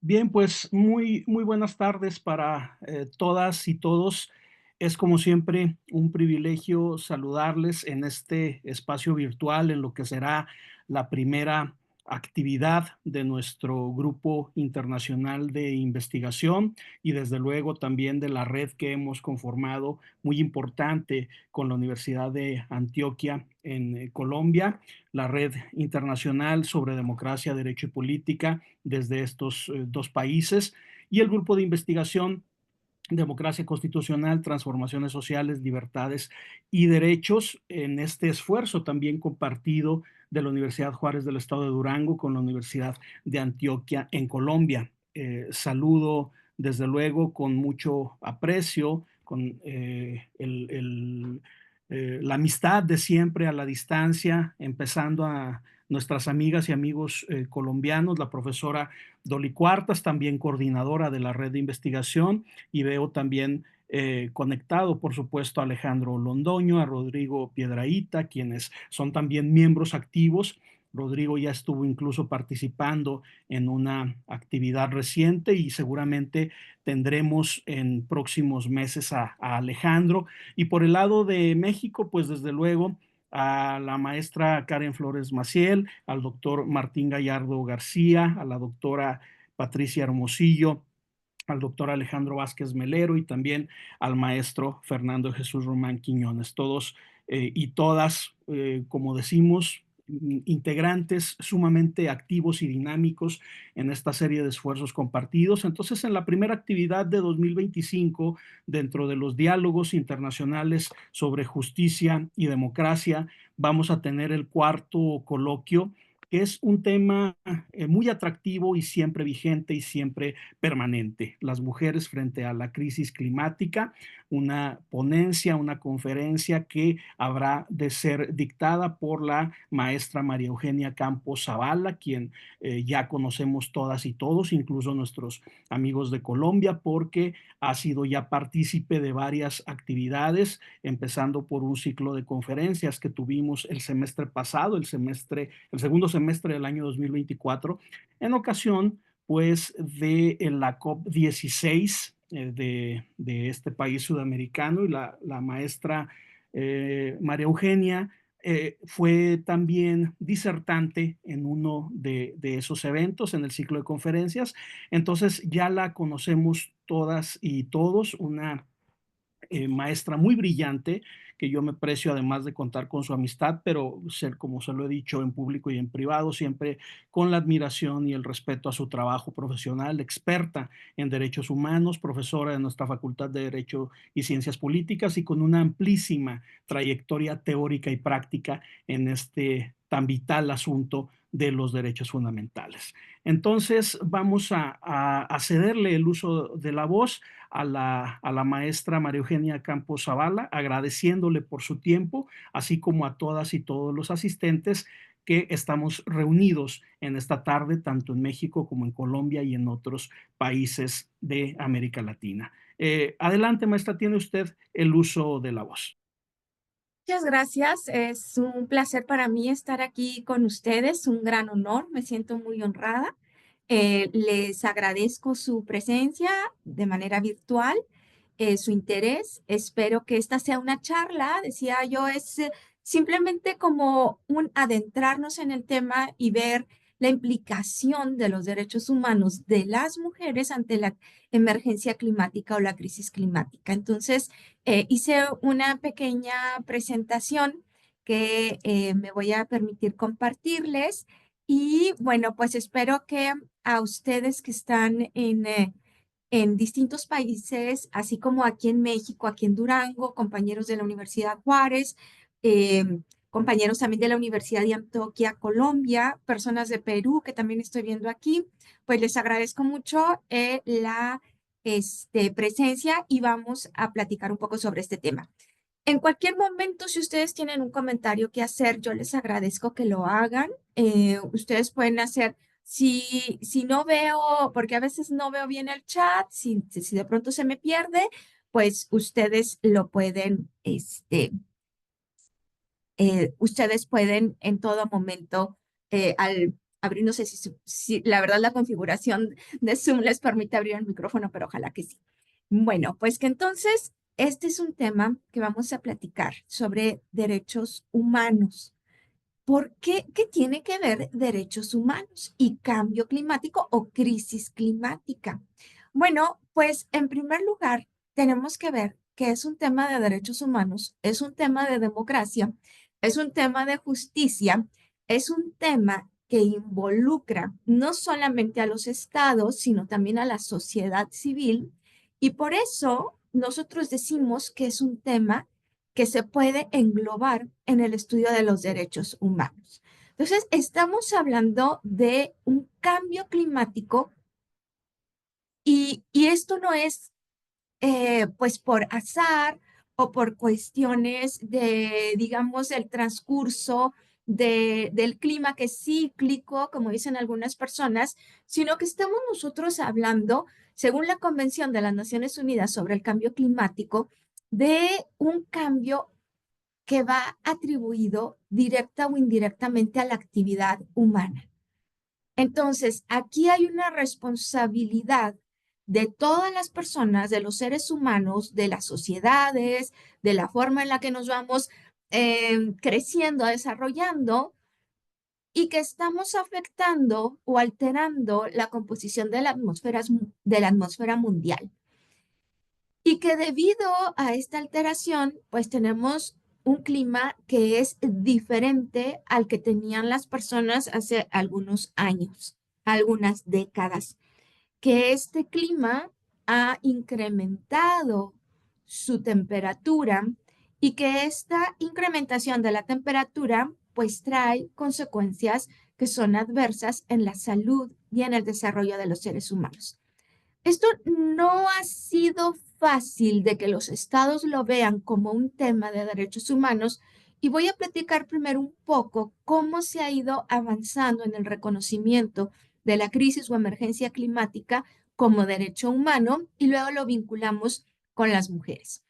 Bien, pues muy buenas tardes para todas y todos. Es como siempre un privilegio saludarles en este espacio virtual en lo que será la primera actividad de nuestro grupo internacional de investigación y desde luego también de la red que hemos conformado muy importante con la Universidad de Antioquia en Colombia, la red internacional sobre democracia, derecho y política desde estos dos países y el grupo de investigación Democracia Constitucional, Transformaciones Sociales, Libertades y Derechos, en este esfuerzo también compartido de la Universidad Juárez del Estado de Durango con la Universidad de Antioquia en Colombia. Saludo desde luego con mucho aprecio, con la amistad de siempre a la distancia, empezando a nuestras amigas y amigos colombianos, la profesora Dolly Cuartas, también coordinadora de la red de investigación, y veo también conectado, por supuesto, a Alejandro Londoño, a Rodrigo Piedraíta, quienes son también miembros activos. Rodrigo ya estuvo incluso participando en una actividad reciente y seguramente tendremos en próximos meses a Alejandro. Y por el lado de México, pues desde luego a la maestra Karen Flores Maciel, al doctor Martín Gallardo García, a la doctora Patricia Hermosillo, al doctor Alejandro Vázquez Melero y también al maestro Fernando Jesús Román Quiñones, todos y todas, como decimos, integrantes sumamente activos y dinámicos en esta serie de esfuerzos compartidos. Entonces, en la primera actividad de 2025, dentro de los diálogos internacionales sobre justicia y democracia, vamos a tener el cuarto coloquio, que es un tema muy atractivo y siempre vigente y siempre permanente. Las mujeres frente a la crisis climática, una ponencia, una conferencia que habrá de ser dictada por la maestra María Eugenia Campos Zavala, quien ya conocemos todas y todos, incluso nuestros amigos de Colombia, porque ha sido ya partícipe de varias actividades, empezando por un ciclo de conferencias que tuvimos el semestre pasado, el segundo semestre del año 2024, en ocasión pues de la COP16 de este país sudamericano, y la maestra María Eugenia fue también disertante en uno de esos eventos, en el ciclo de conferencias. Entonces ya la conocemos todas y todos, una maestra muy brillante, que yo me precio además de contar con su amistad, pero ser, como se lo he dicho en público y en privado, siempre con la admiración y el respeto a su trabajo profesional, experta en derechos humanos, profesora de nuestra Facultad de Derecho y Ciencias Políticas y con una amplísima trayectoria teórica y práctica en este tan vital asunto de los derechos fundamentales. Entonces, vamos a cederle el uso de la voz a la maestra María Eugenia Campos Zavala, agradeciéndole por su tiempo, así como a todas y todos los asistentes que estamos reunidos en esta tarde, tanto en México como en Colombia y en otros países de América Latina. Adelante, maestra, tiene usted el uso de la voz. Muchas gracias. Es un placer para mí estar aquí con ustedes, un gran honor. Me siento muy honrada. Les agradezco su presencia de manera virtual, su interés. Espero que esta sea una charla, decía yo, es simplemente como un adentrarnos en el tema y ver la implicación de los derechos humanos de las mujeres ante la emergencia climática o la crisis climática. Entonces, hice una pequeña presentación que me voy a permitir compartirles y bueno, pues espero que a ustedes que están en distintos países, así como aquí en México, aquí en Durango, compañeros de la Universidad Juárez, eh, compañeros también de la Universidad de Antioquia, Colombia, personas de Perú que también estoy viendo aquí, pues les agradezco mucho la presencia y vamos a platicar un poco sobre este tema. En cualquier momento, si ustedes tienen un comentario que hacer, yo les agradezco que lo hagan. Ustedes pueden hacer, si no veo, porque a veces no veo bien el chat, si de pronto se me pierde, pues ustedes lo pueden, ustedes pueden en todo momento, abrir, no sé si la verdad la configuración de Zoom les permite abrir el micrófono, pero ojalá que sí. Bueno, pues que entonces este es un tema que vamos a platicar sobre derechos humanos. ¿Por qué? ¿Qué tiene que ver derechos humanos y cambio climático o crisis climática? Bueno, pues en primer lugar, tenemos que ver que es un tema de derechos humanos, es un tema de democracia, es un tema de justicia, es un tema que involucra no solamente a los estados, sino también a la sociedad civil. Y por eso nosotros decimos que es un tema que se puede englobar en el estudio de los derechos humanos. Entonces, estamos hablando de un cambio climático y esto no es pues por azar o por cuestiones de, digamos, el transcurso del clima que es cíclico, como dicen algunas personas, sino que estamos nosotros hablando, según la Convención de las Naciones Unidas sobre el Cambio Climático, de un cambio que va atribuido directa o indirectamente a la actividad humana. Entonces, aquí hay una responsabilidad de todas las personas, de los seres humanos, de las sociedades, de la forma en la que nos vamos creciendo, desarrollando, y que estamos afectando o alterando la composición de la atmósfera mundial. Y que debido a esta alteración, pues tenemos un clima que es diferente al que tenían las personas hace algunos años, algunas décadas, que este clima ha incrementado su temperatura y que esta incrementación de la temperatura pues trae consecuencias que son adversas en la salud y en el desarrollo de los seres humanos. Esto no ha sido fácil de que los estados lo vean como un tema de derechos humanos y voy a platicar primero un poco cómo se ha ido avanzando en el reconocimiento de la crisis o emergencia climática como derecho humano y luego lo vinculamos con las mujeres.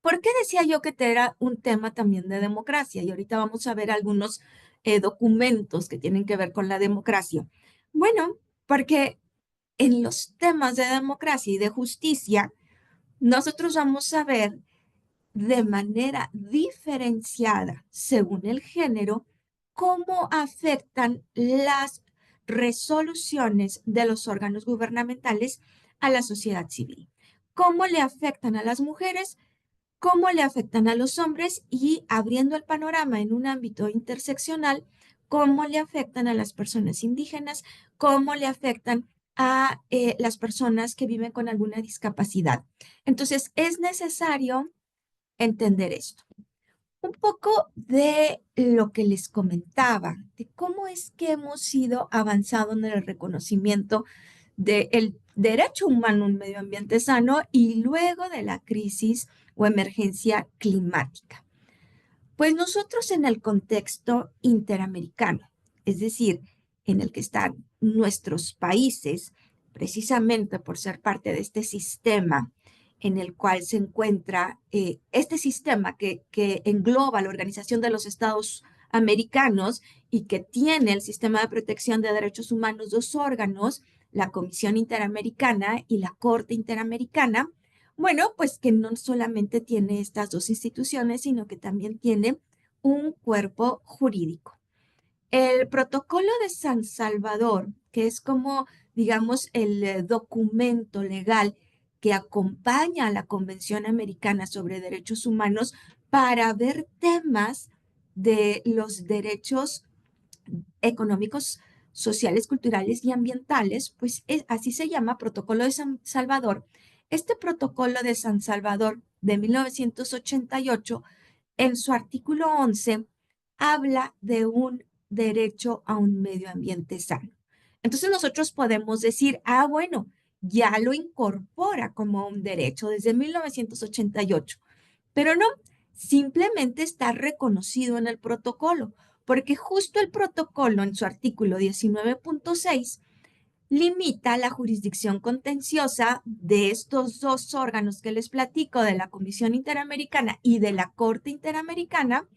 ¿Por qué decía yo que era un tema también de democracia? Y ahorita vamos a ver algunos documentos que tienen que ver con la democracia. Bueno, porque en los temas de democracia y de justicia, nosotros vamos a ver de manera diferenciada, según el género, cómo afectan las resoluciones de los órganos gubernamentales a la sociedad civil, cómo le afectan a las mujeres, cómo le afectan a los hombres y abriendo el panorama en un ámbito interseccional, cómo le afectan a las personas indígenas, cómo le afectan a las personas que viven con alguna discapacidad. Entonces, es necesario entender esto. Un poco de lo que les comentaba, de cómo es que hemos ido avanzando en el reconocimiento del derecho humano a un medio ambiente sano y luego de la crisis o emergencia climática. Pues nosotros en el contexto interamericano, es decir, en el que están nuestros países, precisamente por ser parte de este sistema en el cual se encuentra este sistema que engloba la Organización de los Estados Americanos y que tiene el sistema de protección de derechos humanos, dos órganos, la Comisión Interamericana y la Corte Interamericana. Bueno, pues que no solamente tiene estas dos instituciones, sino que también tiene un cuerpo jurídico. El protocolo de San Salvador, que es como, digamos, el documento legal que acompaña a la Convención Americana sobre Derechos Humanos para ver temas de los derechos económicos, sociales, culturales y ambientales, pues así se llama Protocolo de San Salvador. Este Protocolo de San Salvador de 1988, en su artículo 11, habla de un derecho a un medio ambiente sano. Entonces nosotros podemos decir, ah, bueno, ya lo incorpora como un derecho desde 1988, pero no, simplemente está reconocido en el protocolo, porque justo el protocolo en su artículo 19.6 limita la jurisdicción contenciosa de estos dos órganos que les platico, de la Comisión Interamericana y de la Corte Interamericana,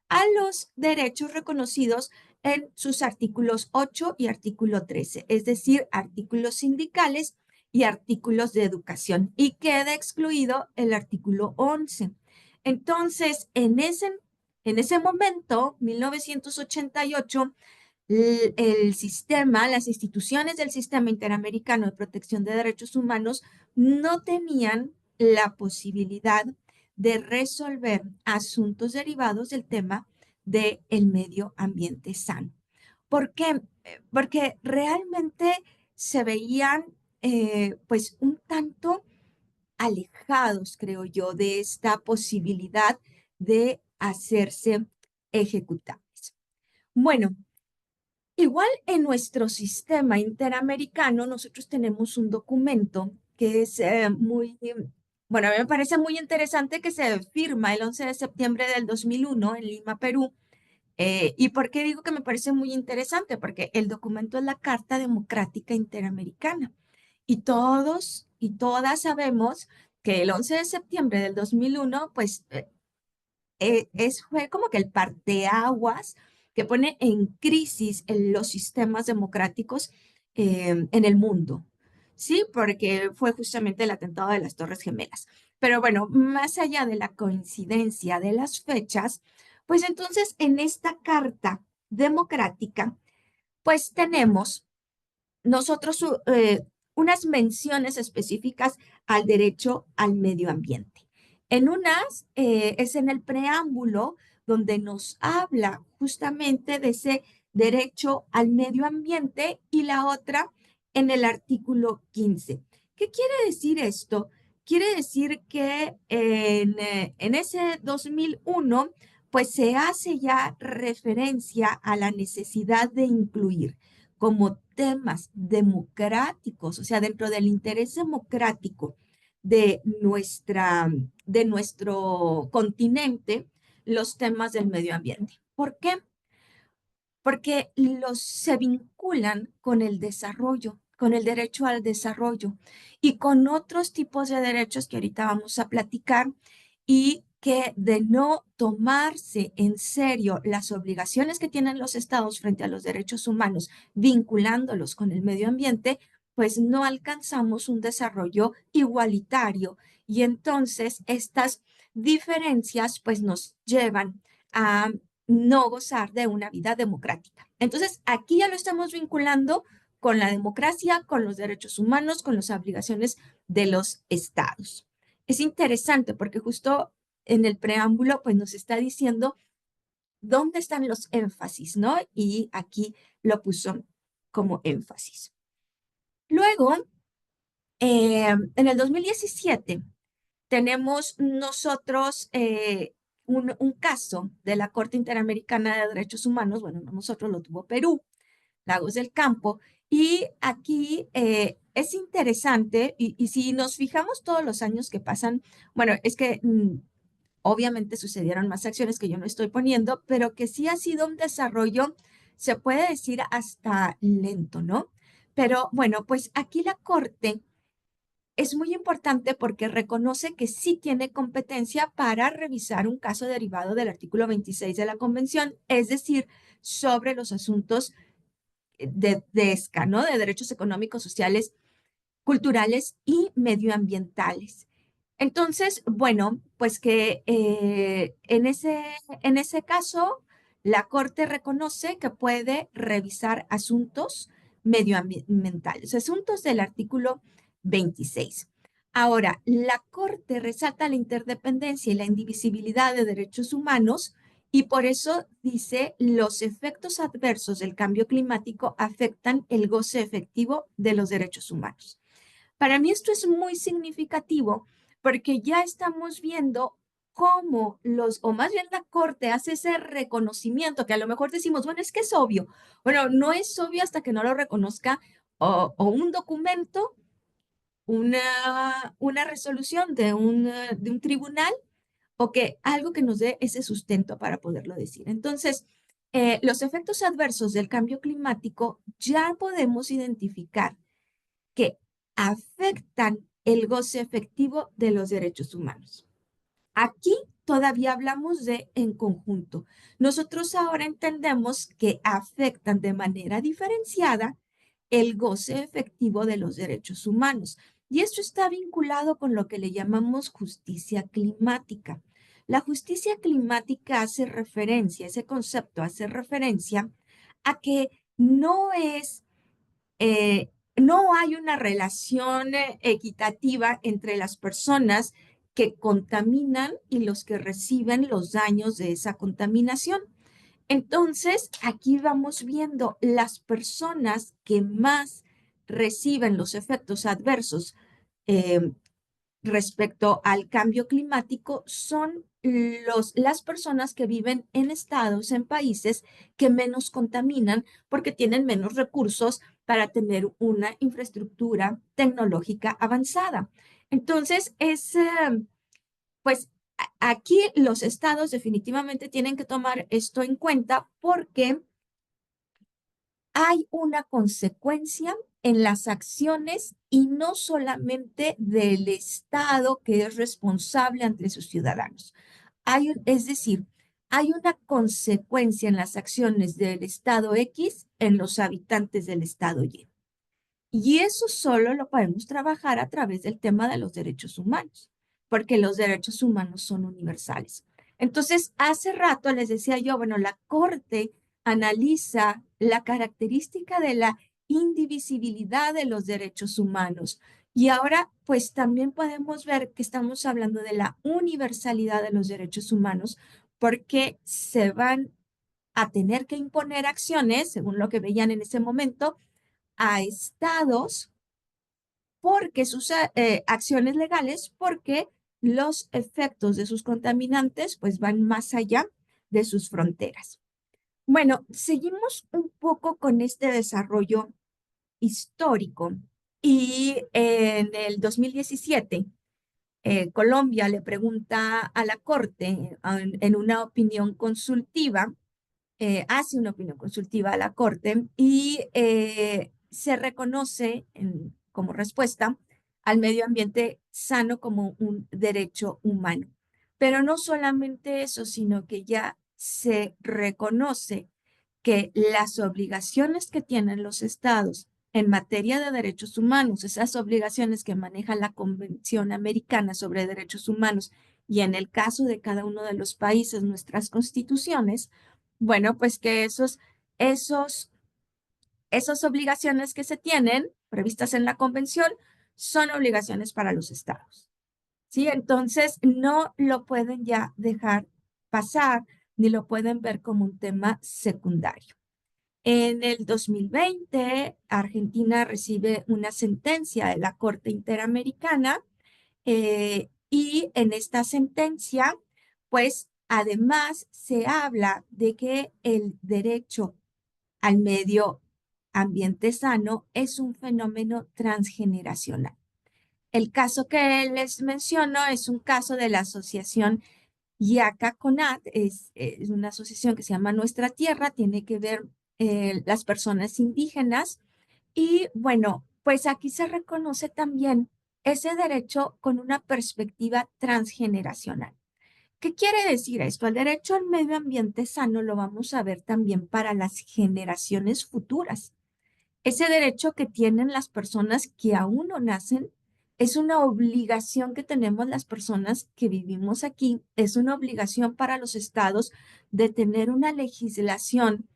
a los derechos reconocidos en sus artículos 8 y artículo 13, es decir, artículos sindicales y artículos de educación, y queda excluido el artículo 11. Entonces, en ese momento, 1988, el sistema, las instituciones del Sistema Interamericano de Protección de Derechos Humanos no tenían la posibilidad de resolver asuntos derivados del tema del medio ambiente sano. ¿Por qué? Porque realmente se veían pues un tanto alejados, creo yo, de esta posibilidad de hacerse ejecutables. Bueno, igual en nuestro sistema interamericano, nosotros tenemos un documento que es bueno, a mí me parece muy interesante que se firma el 11 de septiembre del 2001 en Lima, Perú. ¿Y por qué digo que me parece muy interesante? Porque el documento es la Carta Democrática Interamericana. Y todos y todas sabemos que el 11 de septiembre del 2001, pues fue como que el parteaguas que pone en crisis en los sistemas democráticos en el mundo. Sí, porque fue justamente el atentado de las Torres Gemelas. Pero bueno, más allá de la coincidencia de las fechas, pues entonces en esta carta democrática, pues tenemos nosotros unas menciones específicas al derecho al medio ambiente. En unas es en el preámbulo donde nos habla justamente de ese derecho al medio ambiente y la otra en el artículo 15. ¿Qué quiere decir esto? Quiere decir que en ese 2001 pues se hace ya referencia a la necesidad de incluir como temas democráticos, o sea, dentro del interés democrático de nuestro continente, los temas del medio ambiente. ¿Por qué? Porque se vinculan con el desarrollo, con el derecho al desarrollo y con otros tipos de derechos que ahorita vamos a platicar y que de no tomarse en serio las obligaciones que tienen los estados frente a los derechos humanos, vinculándolos con el medio ambiente, pues no alcanzamos un desarrollo igualitario y entonces estas diferencias pues nos llevan a no gozar de una vida democrática. Entonces, aquí ya lo estamos vinculando con la democracia, con los derechos humanos, con las obligaciones de los estados. Es interesante porque justo en el preámbulo, pues nos está diciendo dónde están los énfasis, ¿no? Y aquí lo puso como énfasis. Luego, en el 2017, tenemos nosotros un caso de la Corte Interamericana de Derechos Humanos, bueno, no nosotros, lo tuvo Perú, Lagos del Campo, y aquí es interesante, y si nos fijamos todos los años que pasan, bueno, es que obviamente sucedieron más acciones que yo no estoy poniendo, pero que sí ha sido un desarrollo, se puede decir hasta lento, ¿no? Pero bueno, pues aquí la Corte es muy importante porque reconoce que sí tiene competencia para revisar un caso derivado del artículo 26 de la Convención, es decir, sobre los asuntos de ESCA, ¿no? De derechos económicos, sociales, culturales y medioambientales. Entonces, bueno, pues que en ese caso, la Corte reconoce que puede revisar asuntos medioambientales, asuntos del artículo 26. Ahora, la Corte resalta la interdependencia y la indivisibilidad de derechos humanos y por eso dice los efectos adversos del cambio climático afectan el goce efectivo de los derechos humanos. Para mí esto es muy significativo porque ya estamos viendo cómo o más bien la Corte hace ese reconocimiento que a lo mejor decimos, bueno, es que es obvio. Bueno, no es obvio hasta que no lo reconozca o un documento, una resolución de un tribunal o que algo que nos dé ese sustento para poderlo decir. Entonces, los efectos adversos del cambio climático ya podemos identificar que afectan el goce efectivo de los derechos humanos. Aquí todavía hablamos de en conjunto. Nosotros ahora entendemos que afectan de manera diferenciada el goce efectivo de los derechos humanos. Y esto está vinculado con lo que le llamamos justicia climática. La justicia climática hace referencia, ese concepto hace referencia a que no es no hay una relación equitativa entre las personas que contaminan y los que reciben los daños de esa contaminación. Entonces, aquí vamos viendo las personas que más reciben los efectos adversos eh, respecto al cambio climático son las personas que viven en estados, en países que menos contaminan porque tienen menos recursos para tener una infraestructura tecnológica avanzada. Entonces, pues aquí los estados definitivamente tienen que tomar esto en cuenta porque hay una consecuencia en las acciones y no solamente del Estado que es responsable ante sus ciudadanos. Es decir, hay una consecuencia en las acciones del Estado X en los habitantes del Estado Y. Y eso solo lo podemos trabajar a través del tema de los derechos humanos, porque los derechos humanos son universales. Entonces, hace rato les decía yo, bueno, la Corte analiza la característica de la indivisibilidad de los derechos humanos. Y ahora, pues también podemos ver que estamos hablando de la universalidad de los derechos humanos, porque se van a tener que imponer acciones, según lo que veían en ese momento, a estados porque sus acciones legales, porque los efectos de sus contaminantes pues van más allá de sus fronteras. Bueno, seguimos un poco con este desarrollo histórico y en el 2017 Colombia le pregunta a la Corte en una opinión consultiva hace una opinión consultiva a la Corte y se reconoce como respuesta al medio ambiente sano como un derecho humano. Pero no solamente eso, sino que ya se reconoce que las obligaciones que tienen los estados en materia de derechos humanos, esas obligaciones que maneja la Convención Americana sobre Derechos Humanos y en el caso de cada uno de los países, nuestras constituciones, bueno, pues que esas obligaciones que se tienen previstas en la convención son obligaciones para los estados, ¿sí? Entonces, no lo pueden ya dejar pasar ni lo pueden ver como un tema secundario. En el 2020, Argentina recibe una sentencia de la Corte Interamericana y en esta sentencia, pues además se habla de que el derecho al medio ambiente sano es un fenómeno transgeneracional. El caso que les menciono es un caso de la asociación Yaca Conat, es una asociación que se llama Nuestra Tierra, tiene que ver las personas indígenas y bueno, pues aquí se reconoce también ese derecho con una perspectiva transgeneracional. ¿Qué quiere decir esto? El derecho al medio ambiente sano lo vamos a ver también para las generaciones futuras. Ese derecho que tienen las personas que aún no nacen es una obligación que tenemos las personas que vivimos aquí, es una obligación para los estados de tener una legislación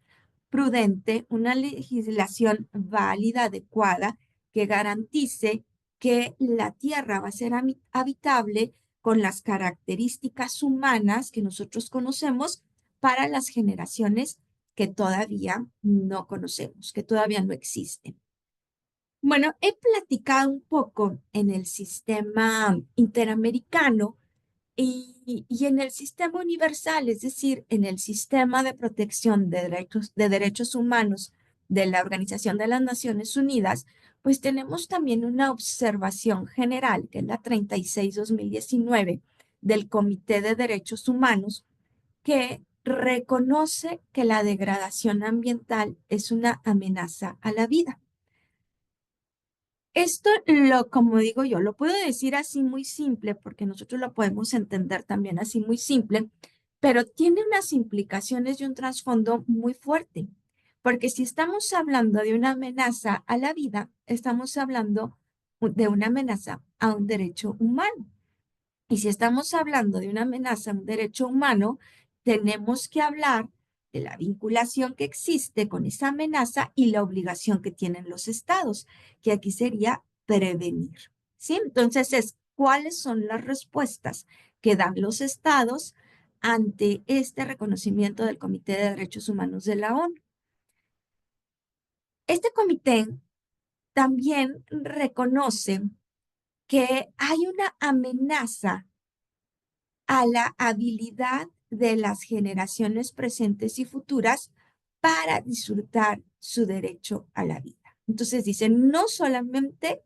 prudente, una legislación válida, adecuada, que garantice que la tierra va a ser habitable con las características humanas que nosotros conocemos para las generaciones que todavía no conocemos, que todavía no existen. Bueno, he platicado un poco en el sistema interamericano y en el sistema universal, es decir, en el sistema de protección de derechos humanos de la Organización de las Naciones Unidas, pues tenemos también una observación general, que es la 36-2019 del Comité de Derechos Humanos, que reconoce que la degradación ambiental es una amenaza a la vida. Esto, como digo yo, lo puedo decir así muy simple, porque nosotros lo podemos entender también así muy simple, pero tiene unas implicaciones y un trasfondo muy fuerte, porque si estamos hablando de una amenaza a la vida, estamos hablando de una amenaza a un derecho humano. Y si estamos hablando de una amenaza a un derecho humano, tenemos que hablar de la vinculación que existe con esa amenaza y la obligación que tienen los estados, que aquí sería prevenir. ¿Sí? Entonces ¿cuáles son las respuestas que dan los estados ante este reconocimiento del Comité de Derechos Humanos de la ONU? Este comité también reconoce que hay una amenaza a la habilidad de las generaciones presentes y futuras para disfrutar su derecho a la vida. Entonces dicen, no solamente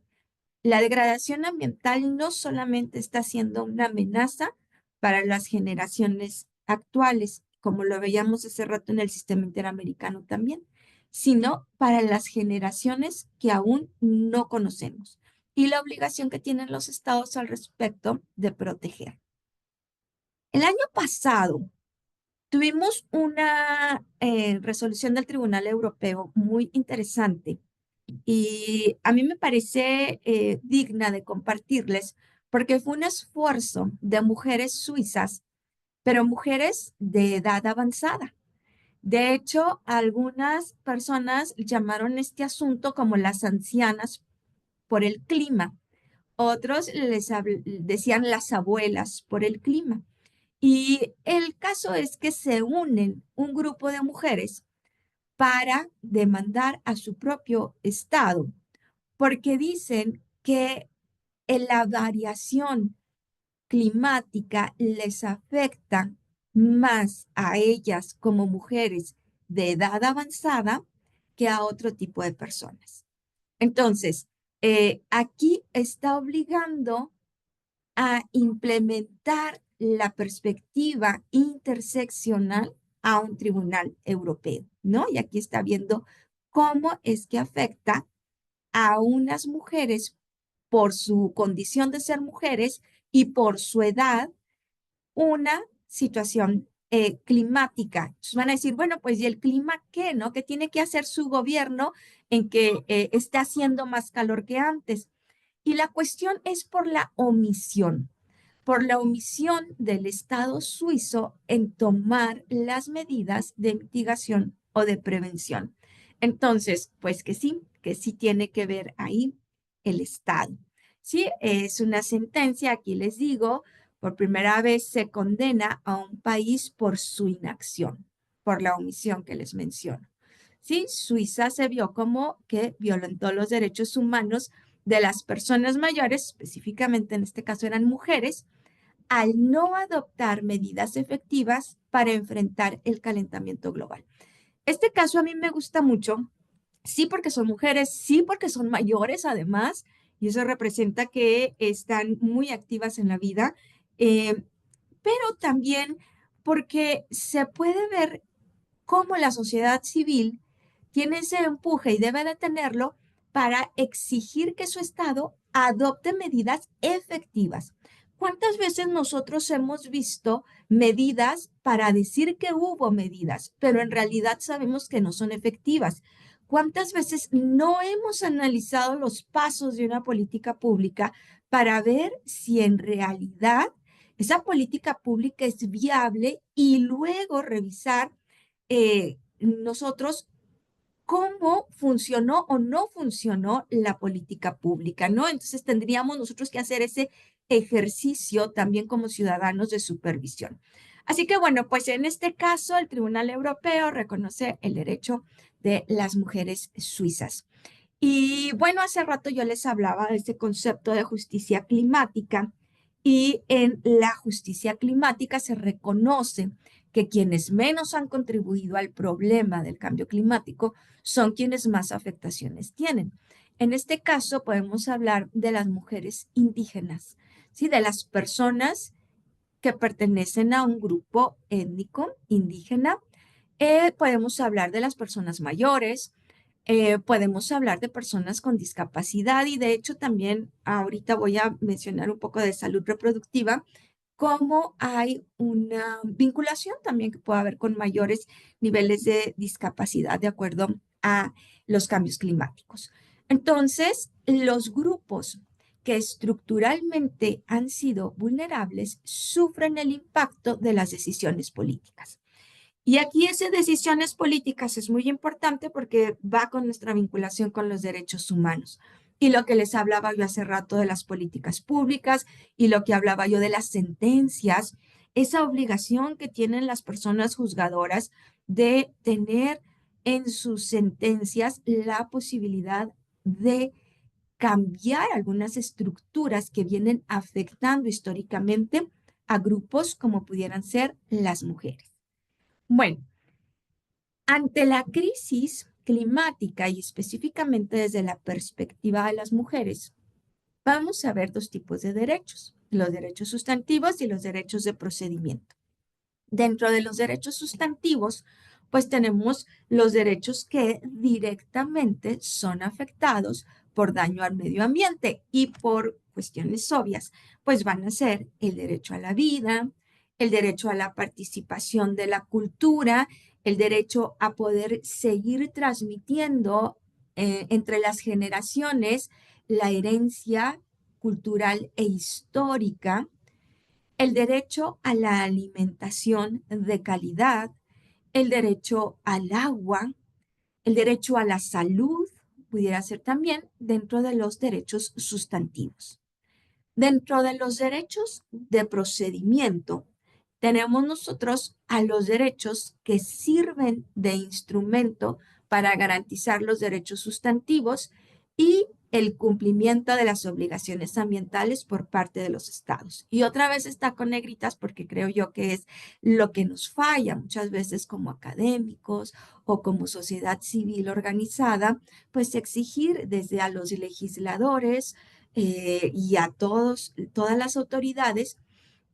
la degradación ambiental no solamente está siendo una amenaza para las generaciones actuales, como lo veíamos hace rato en el sistema interamericano también, sino para las generaciones que aún no conocemos y la obligación que tienen los estados al respecto de proteger. El año pasado tuvimos una resolución del Tribunal Europeo muy interesante y a mí me parece digna de compartirles porque fue un esfuerzo de mujeres suizas, pero mujeres de edad avanzada. De hecho, algunas personas llamaron este asunto como las ancianas por el clima, otros decían las abuelas por el clima. Y el caso es que se unen un grupo de mujeres para demandar a su propio estado, porque dicen que la variación climática les afecta más a ellas como mujeres de edad avanzada que a otro tipo de personas. Entonces, aquí está obligando a implementar la perspectiva interseccional a un tribunal europeo, ¿no? Y aquí está viendo cómo es que afecta a unas mujeres por su condición de ser mujeres y por su edad, una situación climática. Entonces van a decir, bueno, pues ¿y el clima qué, no? ¿Qué tiene que hacer su gobierno en que esté haciendo más calor que antes? Y la cuestión es por la omisión del Estado suizo en tomar las medidas de mitigación o de prevención. Entonces, pues que sí tiene que ver ahí el Estado. Sí, es una sentencia, aquí les digo, por primera vez se condena a un país por su inacción, por la omisión que les menciono. Sí, Suiza se vio como que violentó los derechos humanos de las personas mayores, específicamente en este caso eran mujeres, al no adoptar medidas efectivas para enfrentar el calentamiento global. Este caso a mí me gusta mucho, sí porque son mujeres, sí porque son mayores además, y eso representa que están muy activas en la vida, eh, pero también porque se puede ver cómo la sociedad civil tiene ese empuje y debe de tenerlo para exigir que su Estado adopte medidas efectivas. ¿Cuántas veces nosotros hemos visto medidas para decir que hubo medidas, pero en realidad sabemos que no son efectivas? ¿Cuántas veces no hemos analizado los pasos de una política pública para ver si en realidad esa política pública es viable y luego revisar nosotros cómo funcionó o no funcionó la política pública, ¿no? Entonces tendríamos nosotros que hacer ese ejercicio también como ciudadanos de supervisión. Así que bueno, pues en este caso el Tribunal Europeo reconoce el derecho de las mujeres suizas. Y bueno, hace rato yo les hablaba de este concepto de justicia climática y en la justicia climática se reconoce que quienes menos han contribuido al problema del cambio climático son quienes más afectaciones tienen. En este caso podemos hablar de las mujeres indígenas, ¿sí? De las personas que pertenecen a un grupo étnico indígena. Podemos hablar de las personas mayores, Podemos hablar de personas con discapacidad y de hecho también ahorita voy a mencionar un poco de salud reproductiva, cómo hay una vinculación también que puede haber con mayores niveles de discapacidad de acuerdo a los cambios climáticos. Entonces, los grupos que estructuralmente han sido vulnerables sufren el impacto de las decisiones políticas. Y aquí ese decisiones políticas es muy importante porque va con nuestra vinculación con los derechos humanos. Y lo que les hablaba yo hace rato de las políticas públicas y lo que hablaba yo de las sentencias, esa obligación que tienen las personas juzgadoras de tener en sus sentencias la posibilidad de cambiar algunas estructuras que vienen afectando históricamente a grupos como pudieran ser las mujeres. Bueno, ante la crisis climática y específicamente desde la perspectiva de las mujeres, vamos a ver dos tipos de derechos, los derechos sustantivos y los derechos de procedimiento. Dentro de los derechos sustantivos, pues tenemos los derechos que directamente son afectados por daño al medio ambiente y por cuestiones obvias, pues van a ser el derecho a la vida, el derecho a la participación de la cultura, el derecho a poder seguir transmitiendo entre las generaciones la herencia cultural e histórica, el derecho a la alimentación de calidad, el derecho al agua, el derecho a la salud, pudiera ser también dentro de los derechos sustantivos. Dentro de los derechos de procedimiento, tenemos nosotros a los derechos que sirven de instrumento para garantizar los derechos sustantivos y el cumplimiento de las obligaciones ambientales por parte de los estados. Y otra vez está con negritas porque creo yo que es lo que nos falla muchas veces como académicos o como sociedad civil organizada, pues exigir desde a los legisladores, y a todas las autoridades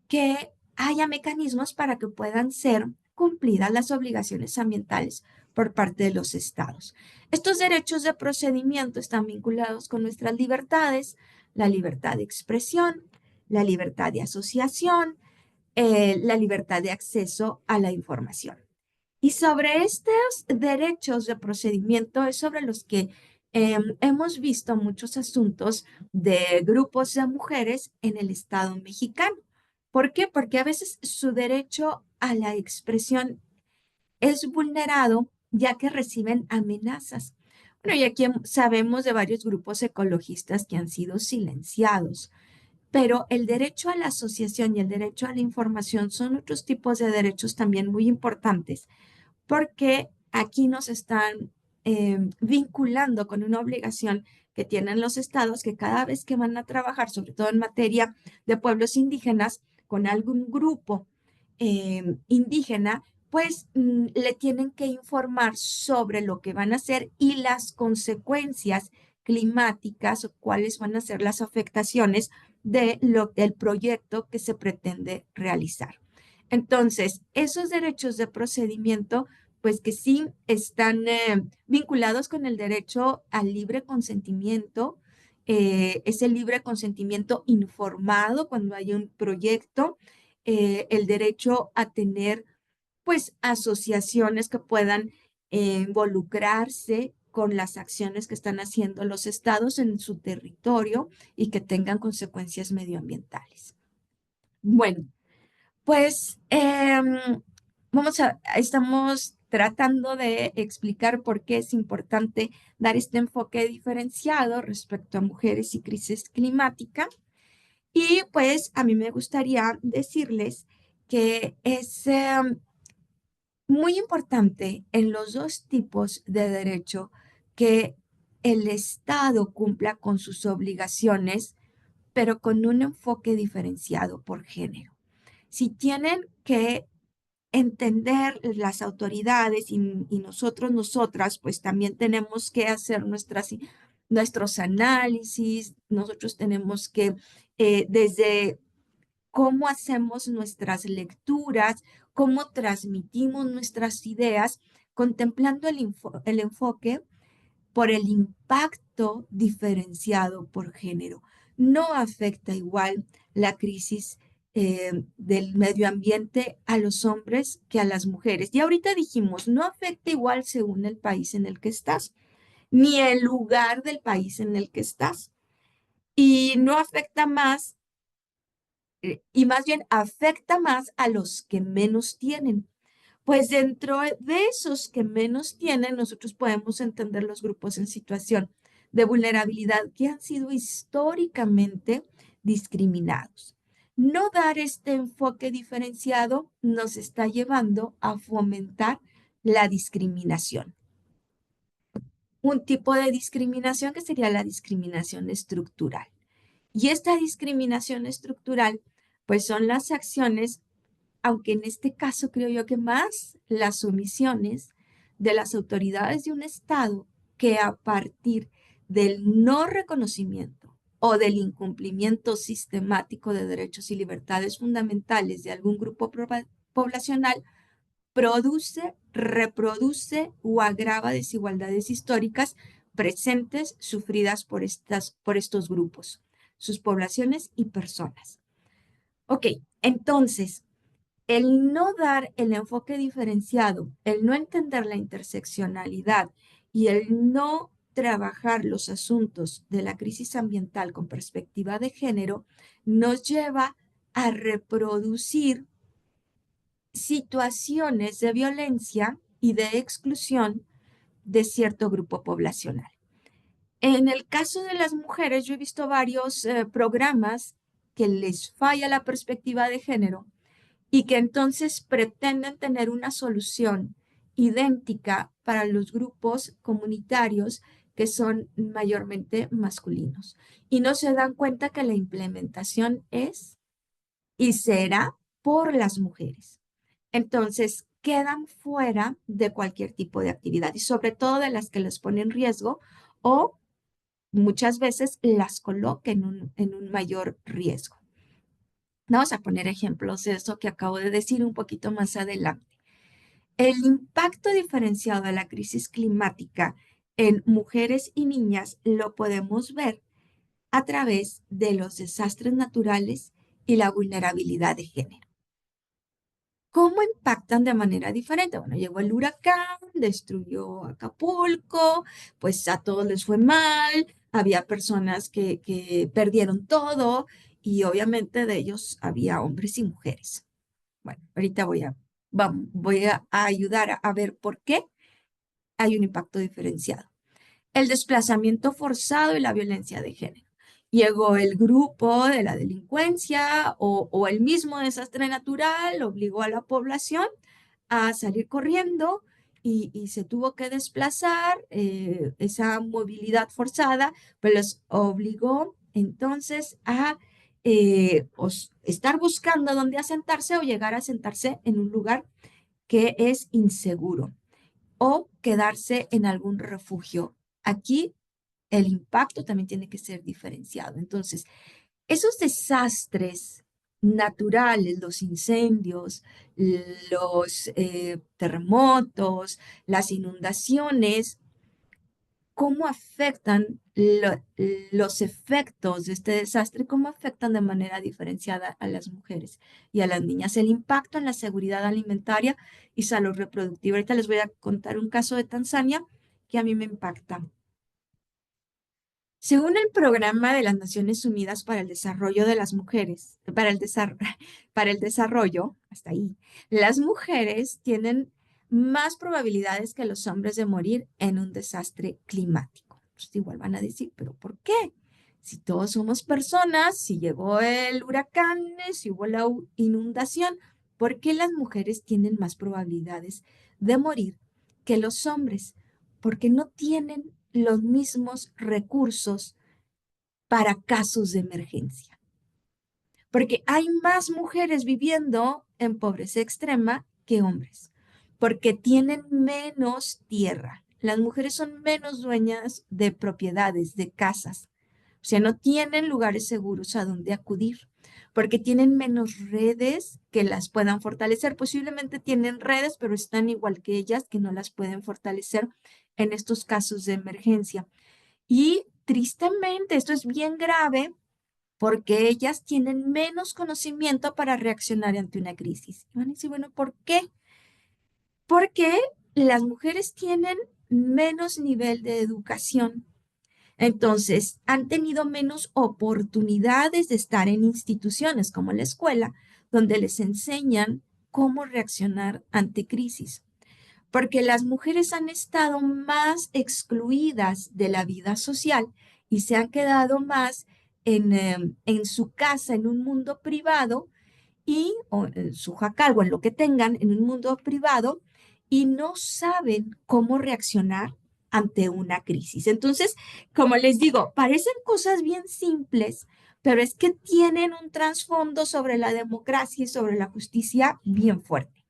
que haya mecanismos para que puedan ser cumplidas las obligaciones ambientales por parte de los estados. Estos derechos de procedimiento están vinculados con nuestras libertades, la libertad de expresión, la libertad de asociación, la libertad de acceso a la información. Y sobre estos derechos de procedimiento es sobre los que hemos visto muchos asuntos de grupos de mujeres en el Estado mexicano. ¿Por qué? Porque a veces su derecho a la expresión es vulnerado ya que reciben amenazas. Bueno, y aquí sabemos de varios grupos ecologistas que han sido silenciados, pero el derecho a la asociación y el derecho a la información son otros tipos de derechos también muy importantes porque aquí nos están vinculando con una obligación que tienen los estados que cada vez que van a trabajar, sobre todo en materia de pueblos indígenas, con algún grupo indígena, pues le tienen que informar sobre lo que van a hacer y las consecuencias climáticas o cuáles van a ser las afectaciones del proyecto que se pretende realizar. Entonces, esos derechos de procedimiento pues que sí están vinculados con el derecho al libre consentimiento, ese libre consentimiento informado cuando hay un proyecto, el derecho a tener pues asociaciones que puedan involucrarse con las acciones que están haciendo los estados en su territorio y que tengan consecuencias medioambientales. Bueno, pues estamos tratando de explicar por qué es importante dar este enfoque diferenciado respecto a mujeres y crisis climática. Y pues a mí me gustaría decirles que es muy importante en los dos tipos de derecho que el Estado cumpla con sus obligaciones, pero con un enfoque diferenciado por género. Si tienen que entender las autoridades y nosotros, nosotras, pues también tenemos que hacer nuestros análisis, nosotros tenemos que, desde cómo hacemos nuestras lecturas, cómo transmitimos nuestras ideas, contemplando el enfoque por el impacto diferenciado por género. No afecta igual la crisis del medio ambiente a los hombres que a las mujeres. Y ahorita dijimos, no afecta igual según el país en el que estás, ni el lugar del país en el que estás. Y no afecta más, y más bien afecta más a los que menos tienen. Pues dentro de esos que menos tienen, nosotros podemos entender los grupos en situación de vulnerabilidad que han sido históricamente discriminados. No dar este enfoque diferenciado nos está llevando a fomentar la discriminación. Un tipo de discriminación que sería la discriminación estructural. Y esta discriminación estructural, pues son las acciones, aunque en este caso creo yo que más las omisiones de las autoridades de un Estado que a partir del no reconocimiento o del incumplimiento sistemático de derechos y libertades fundamentales de algún grupo poblacional, produce, reproduce o agrava desigualdades históricas presentes sufridas por estos grupos, sus poblaciones y personas. Ok, entonces, el no dar el enfoque diferenciado, el no entender la interseccionalidad y el no trabajar los asuntos de la crisis ambiental con perspectiva de género nos lleva a reproducir situaciones de violencia y de exclusión de cierto grupo poblacional. En el caso de las mujeres, yo he visto varios programas que les falla la perspectiva de género y que entonces pretenden tener una solución idéntica para los grupos comunitarios que son mayormente masculinos. Y no se dan cuenta que la implementación es y será por las mujeres. Entonces, quedan fuera de cualquier tipo de actividad y sobre todo de las que les ponen en riesgo o muchas veces las coloquen en un mayor riesgo. Vamos a poner ejemplos de eso que acabo de decir un poquito más adelante. El impacto diferenciado de la crisis climática en mujeres y niñas lo podemos ver a través de los desastres naturales y la vulnerabilidad de género. ¿Cómo impactan de manera diferente? Bueno, llegó el huracán, destruyó Acapulco, pues a todos les fue mal, había personas que perdieron todo y obviamente de ellos había hombres y mujeres. Bueno, ahorita voy a ayudar a ver por qué hay un impacto diferenciado. El desplazamiento forzado y la violencia de género. Llegó el grupo de la delincuencia o el mismo desastre natural obligó a la población a salir corriendo y se tuvo que desplazar. Esa movilidad forzada pues los obligó entonces a estar buscando dónde asentarse o llegar a asentarse en un lugar que es inseguro o quedarse en algún refugio. Aquí el impacto también tiene que ser diferenciado. Entonces, esos desastres naturales, los incendios, los terremotos, las inundaciones, ¿cómo afectan los efectos de este desastre? ¿Cómo afectan de manera diferenciada a las mujeres y a las niñas? El impacto en la seguridad alimentaria y salud reproductiva. Ahorita les voy a contar un caso de Tanzania que a mí me impacta. Según el Programa de las Naciones Unidas para el Desarrollo de las Mujeres, para el desarrollo, hasta ahí, las mujeres tienen más probabilidades que los hombres de morir en un desastre climático. Pues igual van a decir, ¿pero por qué? Si todos somos personas, si llegó el huracán, si hubo la inundación, ¿por qué las mujeres tienen más probabilidades de morir que los hombres? Porque no tienen los mismos recursos para casos de emergencia. Porque hay más mujeres viviendo en pobreza extrema que hombres, porque tienen menos tierra. Las mujeres son menos dueñas de propiedades, de casas. O sea, no tienen lugares seguros a donde acudir, porque tienen menos redes que las puedan fortalecer. Posiblemente tienen redes, pero están igual que ellas, que no las pueden fortalecer en estos casos de emergencia. Y tristemente, esto es bien grave porque ellas tienen menos conocimiento para reaccionar ante una crisis. Y van a decir, bueno, ¿por qué? Porque las mujeres tienen menos nivel de educación. Entonces, han tenido menos oportunidades de estar en instituciones como la escuela, donde les enseñan cómo reaccionar ante crisis. Porque las mujeres han estado más excluidas de la vida social y se han quedado más en su casa, en un mundo privado y o en su jacal o en lo que tengan en un mundo privado y no saben cómo reaccionar ante una crisis. Entonces, como les digo, parecen cosas bien simples, pero es que tienen un trasfondo sobre la democracia y sobre la justicia bien fuerte.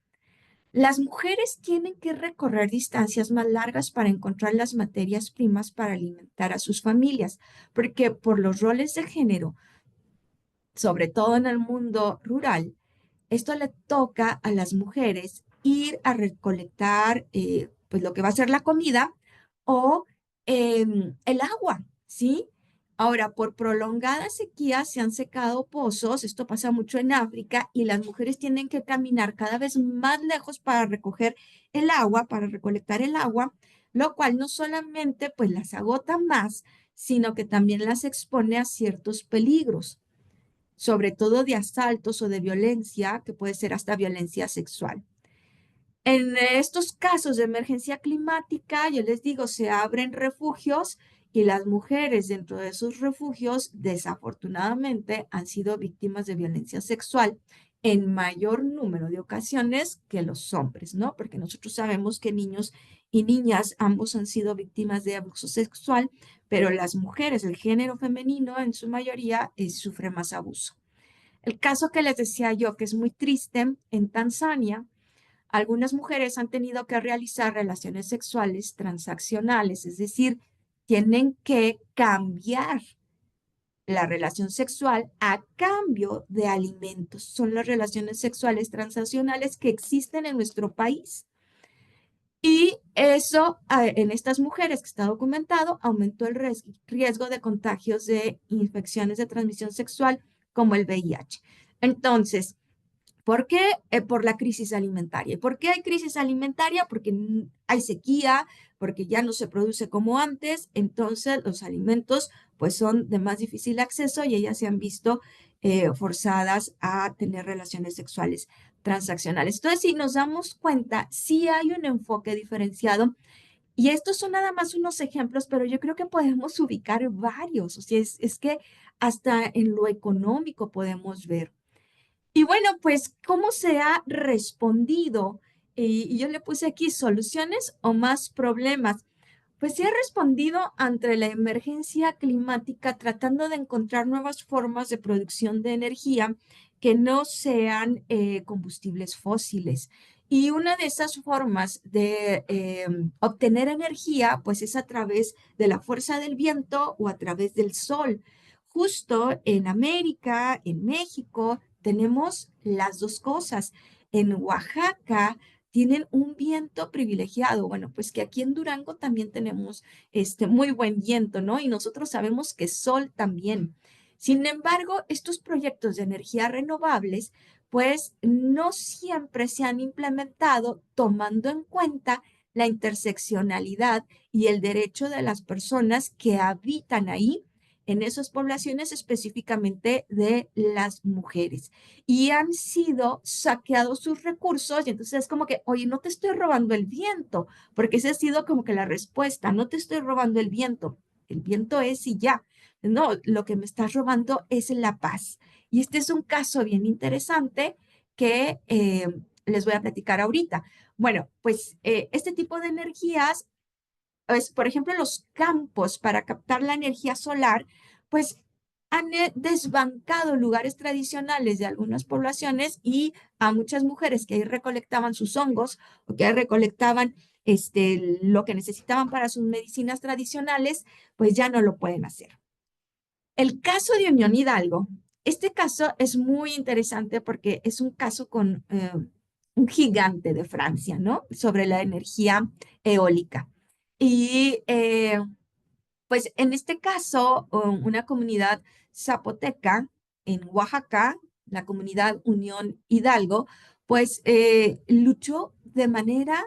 Las mujeres tienen que recorrer distancias más largas para encontrar las materias primas para alimentar a sus familias, porque por los roles de género, sobre todo en el mundo rural, esto le toca a las mujeres ir a recolectar pues lo que va a ser la comida o el agua, ¿sí? Ahora, por prolongada sequía se han secado pozos, esto pasa mucho en África, y las mujeres tienen que caminar cada vez más lejos para recoger el agua, para recolectar el agua, lo cual no solamente pues las agota más, sino que también las expone a ciertos peligros, sobre todo de asaltos o de violencia, que puede ser hasta violencia sexual. En estos casos de emergencia climática, yo les digo, se abren refugios y las mujeres dentro de esos refugios, desafortunadamente, han sido víctimas de violencia sexual en mayor número de ocasiones que los hombres, ¿no? Porque nosotros sabemos que niños y niñas ambos han sido víctimas de abuso sexual, pero las mujeres, el género femenino en su mayoría, sufre más abuso. El caso que les decía yo, que es muy triste, en Tanzania, algunas mujeres han tenido que realizar relaciones sexuales transaccionales, es decir, tienen que cambiar la relación sexual a cambio de alimentos. Son las relaciones sexuales transaccionales que existen en nuestro país. Y eso en estas mujeres que está documentado aumentó el riesgo de contagios de infecciones de transmisión sexual como el VIH. Entonces, ¿por qué? Por la crisis alimentaria. ¿Y por qué hay crisis alimentaria? Porque hay sequía, porque ya no se produce como antes, entonces los alimentos pues son de más difícil acceso y ellas se han visto forzadas a tener relaciones sexuales transaccionales. Entonces, si nos damos cuenta, sí hay un enfoque diferenciado y estos son nada más unos ejemplos, pero yo creo que podemos ubicar varios. O sea, es que hasta en lo económico podemos ver. Y bueno, pues, ¿cómo se ha respondido? Y yo le puse aquí soluciones o más problemas. Pues se ha respondido ante la emergencia climática tratando de encontrar nuevas formas de producción de energía que no sean combustibles fósiles. Y una de esas formas de obtener energía, pues es a través de la fuerza del viento o a través del sol. Justo en América, en México, tenemos las dos cosas. En Oaxaca tienen un viento privilegiado. Bueno, pues que aquí en Durango también tenemos muy buen viento, ¿no? Y nosotros sabemos que sol también. Sin embargo, estos proyectos de energía renovables, pues no siempre se han implementado tomando en cuenta la interseccionalidad y el derecho de las personas que habitan ahí en esas poblaciones, específicamente de las mujeres, y han sido saqueados sus recursos. Y entonces es como que, oye, no te estoy robando el viento, porque esa ha sido como que la respuesta: no te estoy robando el viento es y ya. No, lo que me estás robando es la paz. Y este es un caso bien interesante que les voy a platicar ahorita. Bueno, pues este tipo de energías, pues, por ejemplo, los campos para captar la energía solar, pues han desbancado lugares tradicionales de algunas poblaciones, y a muchas mujeres que ahí recolectaban sus hongos o que ahí recolectaban lo que necesitaban para sus medicinas tradicionales, pues ya no lo pueden hacer. El caso de Unión Hidalgo, este caso es muy interesante porque es un caso con un gigante de Francia, ¿no? Sobre la energía eólica. Y pues en este caso, una comunidad zapoteca en Oaxaca, la comunidad Unión Hidalgo, pues luchó de manera,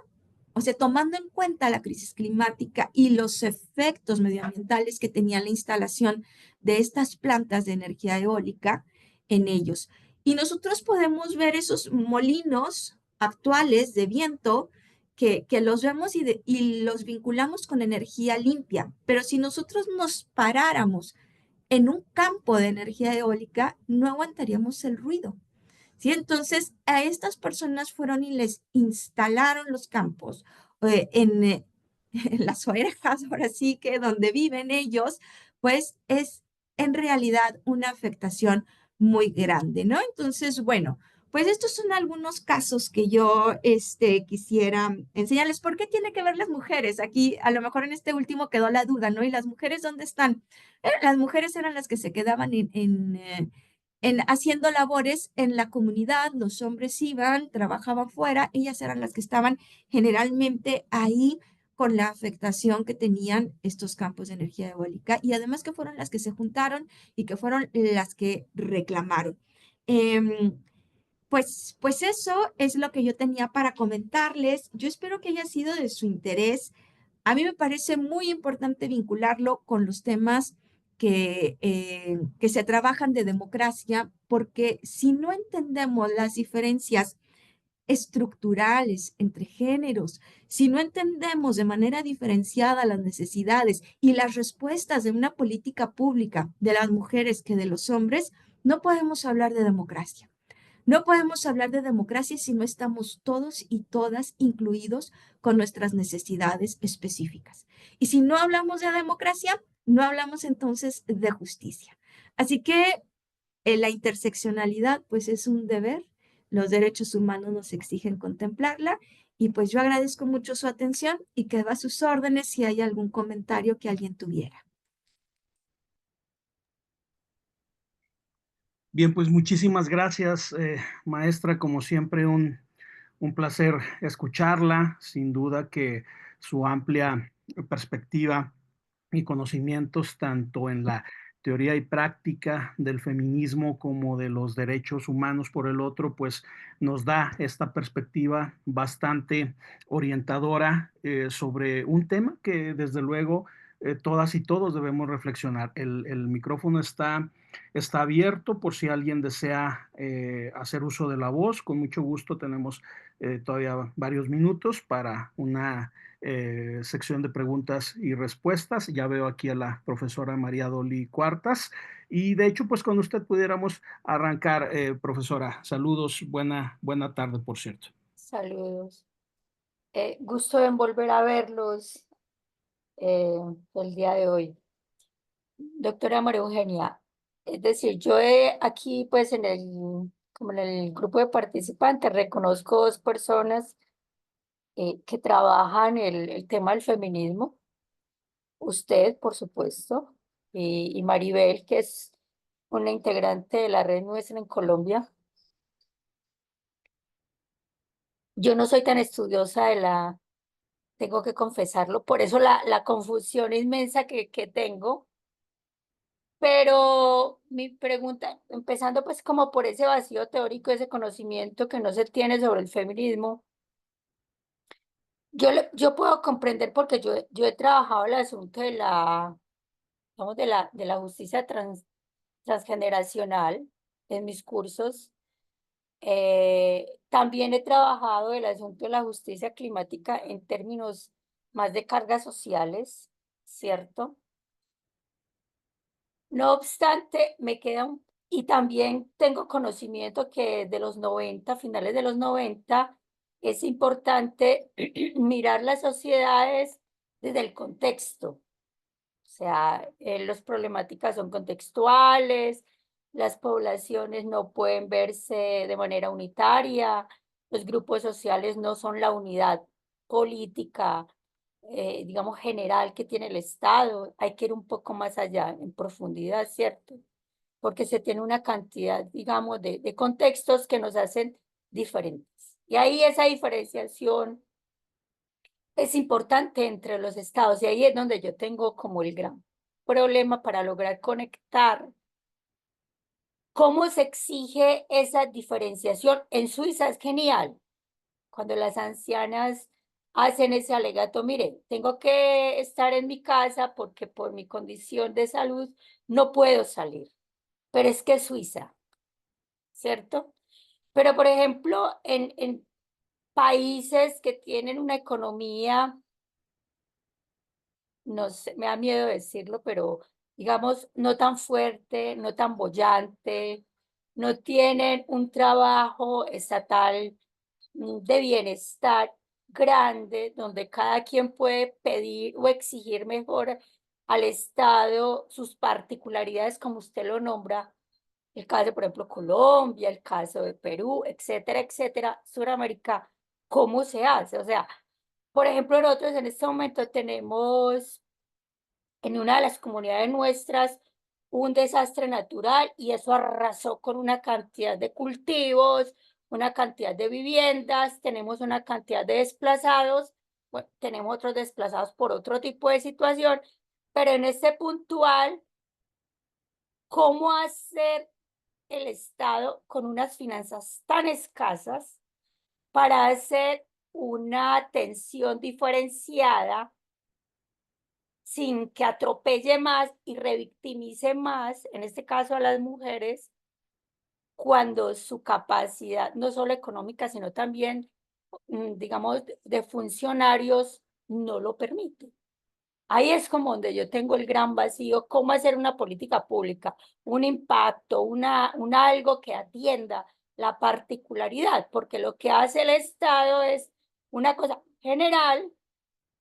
o sea, tomando en cuenta la crisis climática y los efectos medioambientales que tenía la instalación de estas plantas de energía eólica en ellos. Y nosotros podemos ver esos molinos actuales de viento que los vemos y los vinculamos con energía limpia, pero si nosotros nos paráramos en un campo de energía eólica, no aguantaríamos el ruido. ¿Sí? Entonces, a estas personas fueron y les instalaron los campos en las orejas, ahora sí que donde viven ellos, pues es en realidad una afectación muy grande, ¿no? Entonces, bueno, pues estos son algunos casos que yo quisiera enseñarles. ¿Por qué tiene que ver las mujeres? Aquí, a lo mejor en este último quedó la duda, ¿no? ¿Y las mujeres dónde están? Las mujeres eran las que se quedaban en haciendo labores en la comunidad, los hombres iban, trabajaban fuera, ellas eran las que estaban generalmente ahí con la afectación que tenían estos campos de energía eólica y además que fueron las que se juntaron y que fueron las que reclamaron. Em, pues eso es lo que yo tenía para comentarles. Yo espero que haya sido de su interés. A mí me parece muy importante vincularlo con los temas que se trabajan de democracia, porque si no entendemos las diferencias estructurales entre géneros, si no entendemos de manera diferenciada las necesidades y las respuestas de una política pública de las mujeres que de los hombres, no podemos hablar de democracia. No podemos hablar de democracia si no estamos todos y todas incluidos con nuestras necesidades específicas. Y si no hablamos de democracia, no hablamos entonces de justicia. Así que la interseccionalidad pues es un deber. Los derechos humanos nos exigen contemplarla y pues yo agradezco mucho su atención y quedo a sus órdenes si hay algún comentario que alguien tuviera. Bien, pues muchísimas gracias, maestra. Como siempre, un placer escucharla. Sin duda que su amplia perspectiva y conocimientos, tanto en la teoría y práctica del feminismo como de los derechos humanos por el otro, pues nos da esta perspectiva bastante orientadora sobre un tema que desde luego todas y todos debemos reflexionar. El micrófono está abierto por si alguien desea hacer uso de la voz. Con mucho gusto tenemos todavía varios minutos para una sección de preguntas y respuestas. Ya veo aquí a la profesora María Doli Cuartas. Y de hecho, pues con usted pudiéramos arrancar, profesora. Saludos, buena tarde, por cierto. Saludos. Gusto en volver a verlos eh, el día de hoy. Doctora María Eugenia, es decir, aquí pues como en el grupo de participantes reconozco dos personas que trabajan el tema del feminismo. Usted, por supuesto, y Maribel, que es una integrante de la red nuestra en Colombia. Yo no soy tan estudiosa tengo que confesarlo, por eso la confusión inmensa que tengo. Pero mi pregunta, empezando pues como por ese vacío teórico, ese conocimiento que no se tiene sobre el feminismo, yo puedo comprender porque yo he trabajado el asunto digamos, de la justicia transgeneracional en mis cursos. También he trabajado el asunto de la justicia climática en términos más de cargas sociales, ¿cierto? No obstante, y también tengo conocimiento que de los 90, finales de los 90, es importante mirar las sociedades desde el contexto. O sea, las problemáticas son contextuales, las poblaciones no pueden verse de manera unitaria, los grupos sociales no son la unidad política, digamos, general que tiene el Estado. Hay que ir un poco más allá, en profundidad, ¿cierto? Porque se tiene una cantidad, digamos, de contextos que nos hacen diferentes. Y ahí esa diferenciación es importante entre los estados y ahí es donde yo tengo como el gran problema para lograr conectar. ¿Cómo se exige esa diferenciación? En Suiza es genial. Cuando las ancianas hacen ese alegato, mire, tengo que estar en mi casa porque por mi condición de salud no puedo salir. Pero es que es Suiza, ¿cierto? Pero, por ejemplo, en países que tienen una economía, no sé, me da miedo decirlo, pero digamos, no tan fuerte, no tan bollante, no tienen un trabajo estatal de bienestar grande, donde cada quien puede pedir o exigir mejor al Estado sus particularidades, como usted lo nombra, el caso de, por ejemplo, Colombia, el caso de Perú, etcétera, etcétera, Suramérica, ¿cómo se hace? O sea, por ejemplo, nosotros en este momento tenemos en una de las comunidades nuestras un desastre natural y eso arrasó con una cantidad de cultivos, una cantidad de viviendas, tenemos una cantidad de desplazados, bueno, tenemos otros desplazados por otro tipo de situación, pero en este puntual, ¿cómo hacer el Estado con unas finanzas tan escasas para hacer una atención diferenciada sin que atropelle más y revictimice más, en este caso a las mujeres, cuando su capacidad, no solo económica, sino también, digamos, de funcionarios, no lo permite? Ahí es como donde yo tengo el gran vacío, cómo hacer una política pública, un impacto, un algo que atienda la particularidad, porque lo que hace el Estado es una cosa general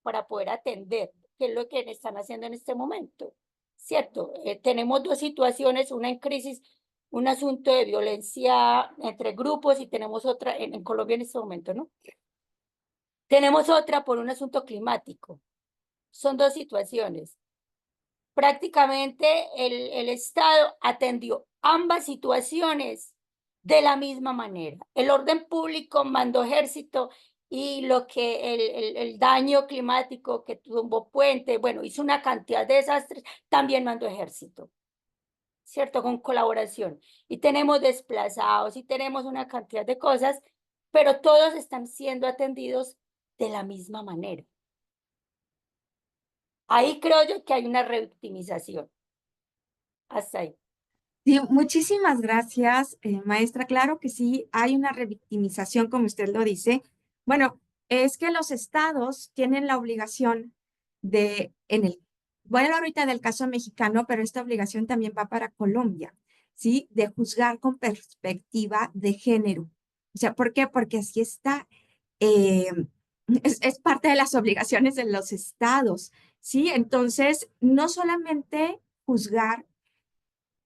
para poder atender, que es lo que están haciendo en este momento, ¿cierto? Tenemos dos situaciones, una en crisis, un asunto de violencia entre grupos y tenemos otra en Colombia en este momento, ¿no? Tenemos otra por un asunto climático. Son dos situaciones. Prácticamente el Estado atendió ambas situaciones de la misma manera. El orden público mandó ejército y lo que el daño climático que tumbó puente, bueno, hizo una cantidad de desastres, también mandó ejército, ¿cierto? Con colaboración. Y tenemos desplazados y tenemos una cantidad de cosas, pero todos están siendo atendidos de la misma manera. Ahí creo yo que hay una revictimización. Hasta ahí. Sí, muchísimas gracias, maestra. Claro que sí, hay una revictimización, como usted lo dice. Bueno, es que los estados tienen la obligación voy a hablar ahorita del caso mexicano, pero esta obligación también va para Colombia, ¿sí? De juzgar con perspectiva de género. O sea, ¿por qué? Porque así está, eh, es parte de las obligaciones de los estados, ¿sí? Entonces, no solamente juzgar,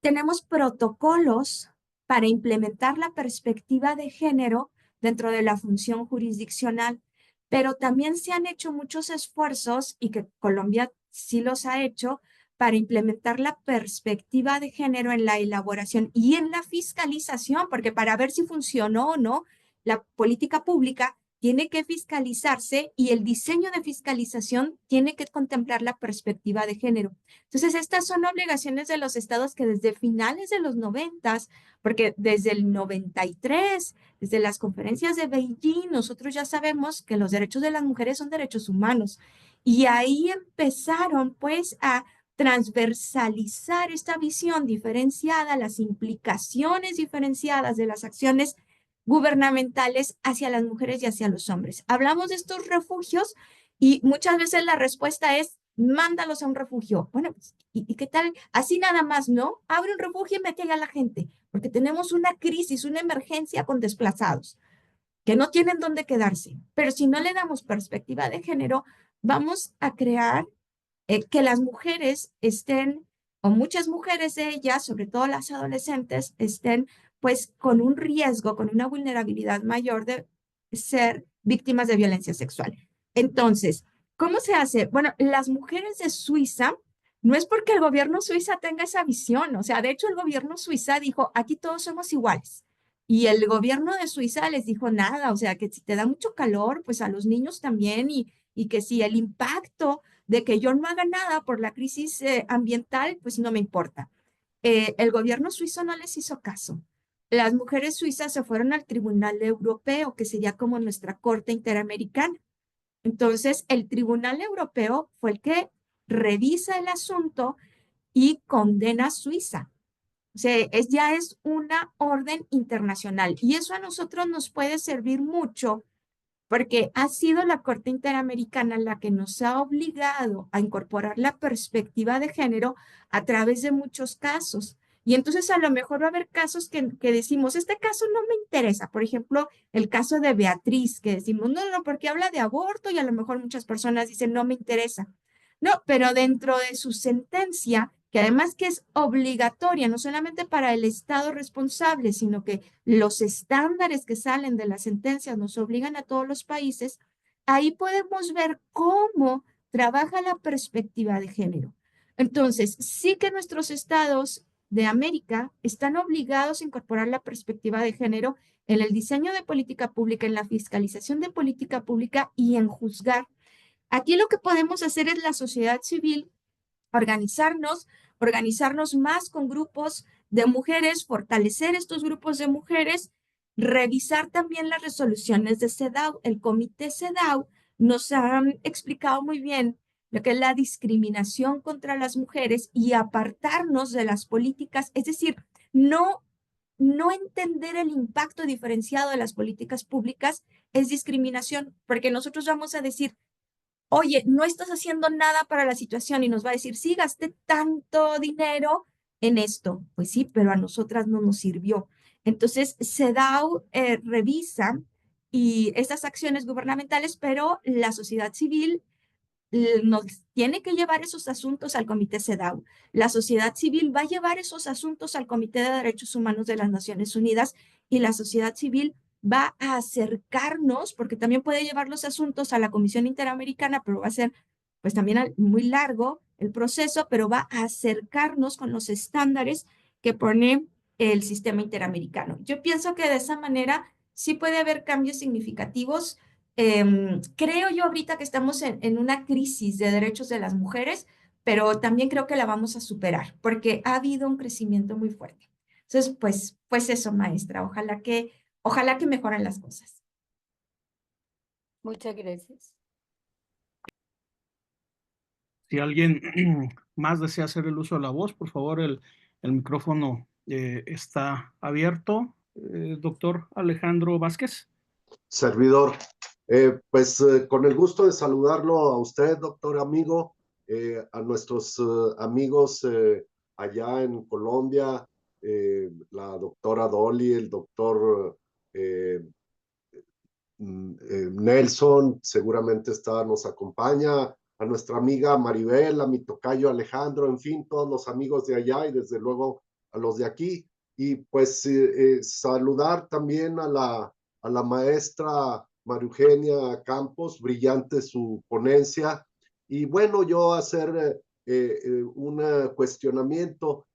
tenemos protocolos para implementar la perspectiva de género dentro de la función jurisdiccional, pero también se han hecho muchos esfuerzos, y que Colombia sí los ha hecho, para implementar la perspectiva de género en la elaboración y en la fiscalización, porque para ver si funcionó o no, la política pública tiene que fiscalizarse y el diseño de fiscalización tiene que contemplar la perspectiva de género. Entonces, estas son obligaciones de los estados que desde finales de los 90, porque desde el 93, desde las conferencias de Beijing, nosotros ya sabemos que los derechos de las mujeres son derechos humanos. Y ahí empezaron pues a transversalizar esta visión diferenciada, las implicaciones diferenciadas de las acciones gubernamentales hacia las mujeres y hacia los hombres. Hablamos de estos refugios y muchas veces la respuesta es: mándalos a un refugio. Bueno, pues, ¿y qué tal? Así nada más, ¿no? Abre un refugio y mete allá a la gente, porque tenemos una crisis, una emergencia con desplazados que no tienen dónde quedarse. Pero si no le damos perspectiva de género, vamos a crear que las mujeres estén, o muchas mujeres de ellas, sobre todo las adolescentes, estén pues con un riesgo, con una vulnerabilidad mayor de ser víctimas de violencia sexual. Entonces, ¿cómo se hace? Bueno, las mujeres de Suiza, no es porque el gobierno suiza tenga esa visión, o sea, de hecho el gobierno suiza dijo, aquí todos somos iguales. Y el gobierno de Suiza les dijo nada, o sea, que si te da mucho calor, pues a los niños también, y que si el impacto de que yo no haga nada por la crisis ambiental, pues no me importa. El gobierno suizo no les hizo caso. Las mujeres suizas se fueron al Tribunal Europeo, que sería como nuestra Corte Interamericana. Entonces, el Tribunal Europeo fue el que revisa el asunto y condena a Suiza. O sea, ya es una orden internacional y eso a nosotros nos puede servir mucho porque ha sido la Corte Interamericana la que nos ha obligado a incorporar la perspectiva de género a través de muchos casos. Y entonces a lo mejor va a haber casos que decimos, este caso no me interesa. Por ejemplo, el caso de Beatriz, que decimos, no, no, porque habla de aborto y a lo mejor muchas personas dicen, no me interesa. No, pero dentro de su sentencia, que además que es obligatoria, no solamente para el Estado responsable, sino que los estándares que salen de las sentencias nos obligan a todos los países, ahí podemos ver cómo trabaja la perspectiva de género. Entonces, sí que nuestros estados de América están obligados a incorporar la perspectiva de género en el diseño de política pública, en la fiscalización de política pública y en juzgar. Aquí lo que podemos hacer es la sociedad civil organizarnos, organizarnos más con grupos de mujeres, fortalecer estos grupos de mujeres, revisar también las resoluciones de CEDAW. El comité CEDAW nos ha explicado muy bien lo que es la discriminación contra las mujeres y apartarnos de las políticas, es decir, no entender el impacto diferenciado de las políticas públicas es discriminación, porque nosotros vamos a decir, oye, no estás haciendo nada para la situación y nos va a decir, sí, gasté tanto dinero en esto. Pues sí, pero a nosotras no nos sirvió. Entonces, CEDAW revisa y estas acciones gubernamentales, pero la sociedad civil nos tiene que llevar esos asuntos al Comité CEDAW. La sociedad civil va a llevar esos asuntos al Comité de Derechos Humanos de las Naciones Unidas y la sociedad civil va a acercarnos, porque también puede llevar los asuntos a la Comisión Interamericana, pero va a ser pues también muy largo el proceso, pero va a acercarnos con los estándares que pone el sistema interamericano. Yo pienso que de esa manera sí puede haber cambios significativos. Creo yo ahorita que estamos en una crisis de derechos de las mujeres, pero también creo que la vamos a superar porque ha habido un crecimiento muy fuerte. Entonces, pues eso, maestra, ojalá que mejoren las cosas. Muchas gracias. Si alguien más desea hacer el uso de la voz, por favor, el micrófono está abierto. Doctor Alejandro Vázquez. Servidor, con el gusto de saludarlo a usted, doctor amigo, a nuestros amigos allá en Colombia, la doctora Dolly, el doctor Nelson, seguramente nos acompaña, a nuestra amiga Maribel, a mi tocayo Alejandro, en fin, todos los amigos de allá y desde luego a los de aquí. Y pues saludar también a la maestra María Eugenia Campos, brillante su ponencia. Y bueno, yo hacer un cuestionamiento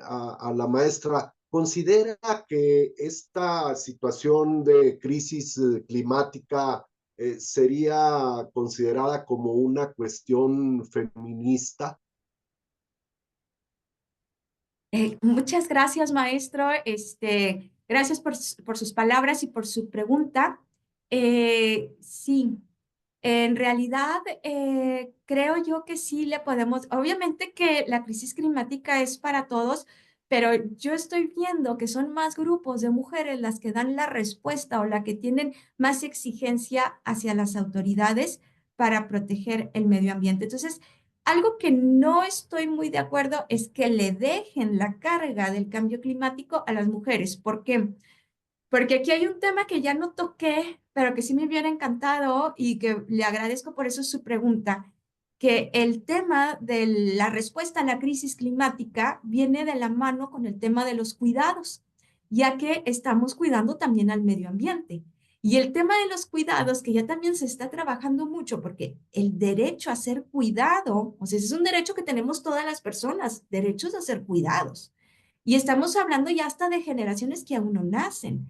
a la maestra. ¿Considera que esta situación de crisis climática sería considerada como una cuestión feminista? Muchas gracias, maestro. Gracias por sus palabras y por su pregunta. Sí, en realidad creo yo que sí le podemos, obviamente que la crisis climática es para todos, pero yo estoy viendo que son más grupos de mujeres las que dan la respuesta o la que tienen más exigencia hacia las autoridades para proteger el medio ambiente. Entonces, algo que no estoy muy de acuerdo es que le dejen la carga del cambio climático a las mujeres. ¿Por qué? Porque aquí hay un tema que ya no toqué, pero que sí me hubiera encantado y que le agradezco por eso su pregunta, que el tema de la respuesta a la crisis climática viene de la mano con el tema de los cuidados, ya que estamos cuidando también al medio ambiente. Y el tema de los cuidados, que ya también se está trabajando mucho, porque el derecho a ser cuidado, o sea, es un derecho que tenemos todas las personas, derechos a ser cuidados. Y estamos hablando ya hasta de generaciones que aún no nacen.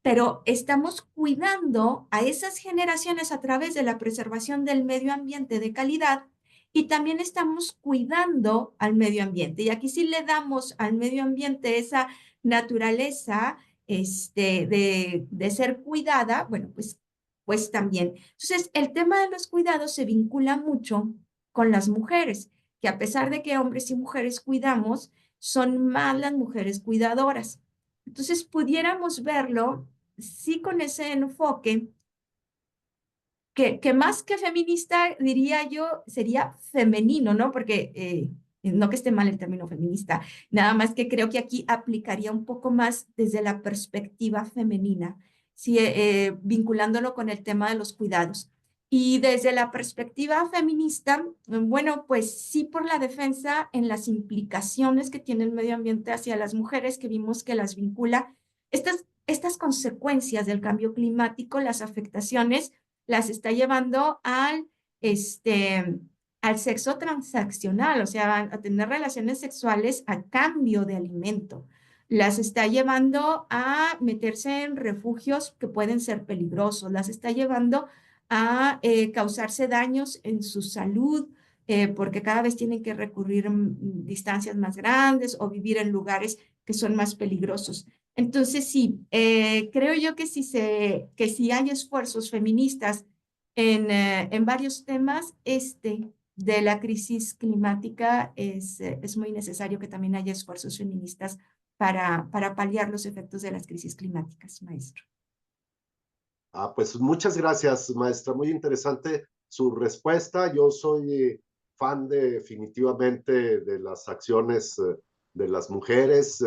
pero estamos cuidando a esas generaciones a través de la preservación del medio ambiente de calidad y también estamos cuidando al medio ambiente. Y aquí sí le damos al medio ambiente esa naturaleza de ser cuidada, bueno, pues también. Entonces, el tema de los cuidados se vincula mucho con las mujeres, que a pesar de que hombres y mujeres cuidamos, son más las mujeres cuidadoras. Entonces, pudiéramos verlo, sí, con ese enfoque, que más que feminista, diría yo, sería femenino, ¿no? Porque no que esté mal el término feminista, nada más que creo que aquí aplicaría un poco más desde la perspectiva femenina, sí, vinculándolo con el tema de los cuidados. Y desde la perspectiva feminista, bueno, pues sí, por la defensa en las implicaciones que tiene el medio ambiente hacia las mujeres, que vimos que las vincula, estas consecuencias del cambio climático, las afectaciones, las está llevando al sexo transaccional, o sea, a tener relaciones sexuales a cambio de alimento. Las está llevando a meterse en refugios que pueden ser peligrosos, las está llevando a causarse daños en su salud, porque cada vez tienen que recurrir a distancias más grandes o vivir en lugares que son más peligrosos. Entonces, sí, creo yo que si hay esfuerzos feministas en varios temas, de la crisis climática es muy necesario que también haya esfuerzos feministas para paliar los efectos de las crisis climáticas, maestro. Pues muchas gracias, maestra. Muy interesante su respuesta. Yo soy fan definitivamente de las acciones de las mujeres.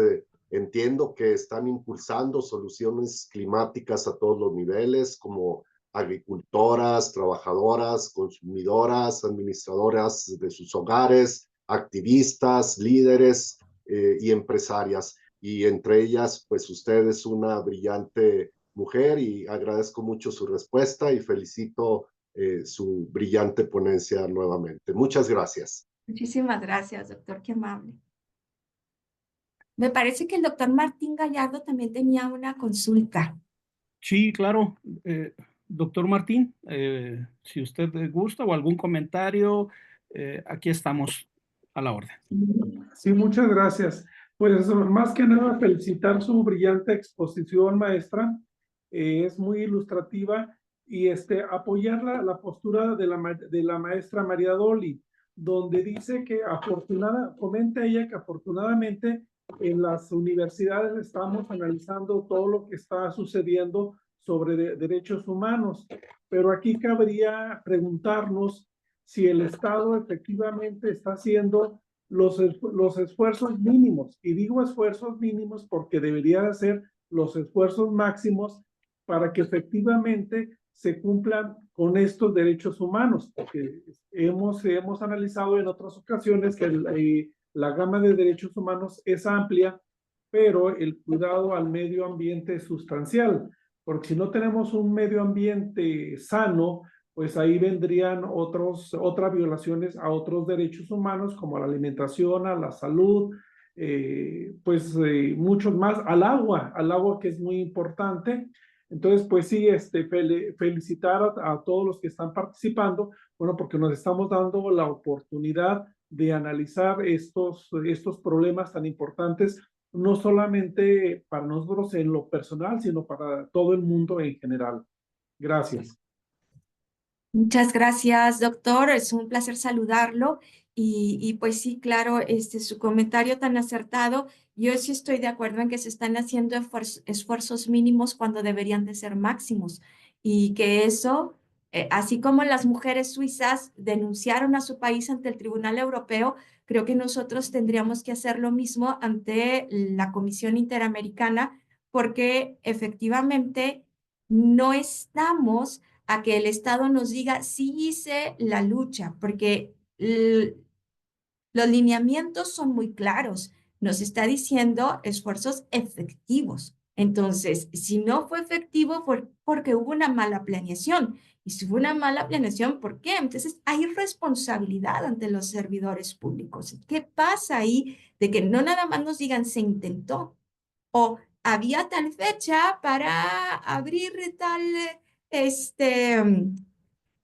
Entiendo que están impulsando soluciones climáticas a todos los niveles, como agricultoras, trabajadoras, consumidoras, administradoras de sus hogares, activistas, líderes y empresarias. Y entre ellas, pues usted es una brillante mujer y agradezco mucho su respuesta y felicito su brillante ponencia nuevamente. Muchas gracias. Muchísimas gracias, doctor, qué amable. Me parece que el doctor Martín Gallardo también tenía una consulta. Sí, claro. Doctor Martín, si usted gusta o algún comentario, aquí estamos a la orden. Sí, muchas gracias. Pues más que nada felicitar su brillante exposición, maestra. Es muy ilustrativa y apoyar la postura de la maestra María Doli, donde dice que comenta ella que afortunadamente en las universidades estamos analizando todo lo que está sucediendo sobre derechos humanos, pero aquí cabría preguntarnos si el Estado efectivamente está haciendo los esfuerzos mínimos, y digo esfuerzos mínimos porque debería hacer los esfuerzos máximos para que efectivamente se cumplan con estos derechos humanos, porque hemos analizado en otras ocasiones que la gama de derechos humanos es amplia, pero el cuidado al medio ambiente es sustancial, porque si no tenemos un medio ambiente sano, pues ahí vendrían otras violaciones a otros derechos humanos, como a la alimentación, a la salud, muchos más, al agua que es muy importante. Entonces, pues sí, felicitar a todos los que están participando, bueno, porque nos estamos dando la oportunidad de analizar estos problemas tan importantes, no solamente para nosotros en lo personal, sino para todo el mundo en general. Gracias. Muchas gracias, doctor. Es un placer saludarlo. Y pues sí, claro, su comentario tan acertado. Yo sí estoy de acuerdo en que se están haciendo esfuerzos mínimos cuando deberían de ser máximos. Y que eso, así como las mujeres suizas denunciaron a su país ante el Tribunal Europeo, creo que nosotros tendríamos que hacer lo mismo ante la Comisión Interamericana, porque efectivamente no estamos a que el Estado nos diga, sí hice la lucha, porque los lineamientos son muy claros. Nos está diciendo esfuerzos efectivos. Entonces, si no fue efectivo fue porque hubo una mala planeación. Y si hubo una mala planeación, ¿por qué? Entonces, hay responsabilidad ante los servidores públicos. ¿Qué pasa ahí de que no nada más nos digan se intentó o había tal fecha para abrir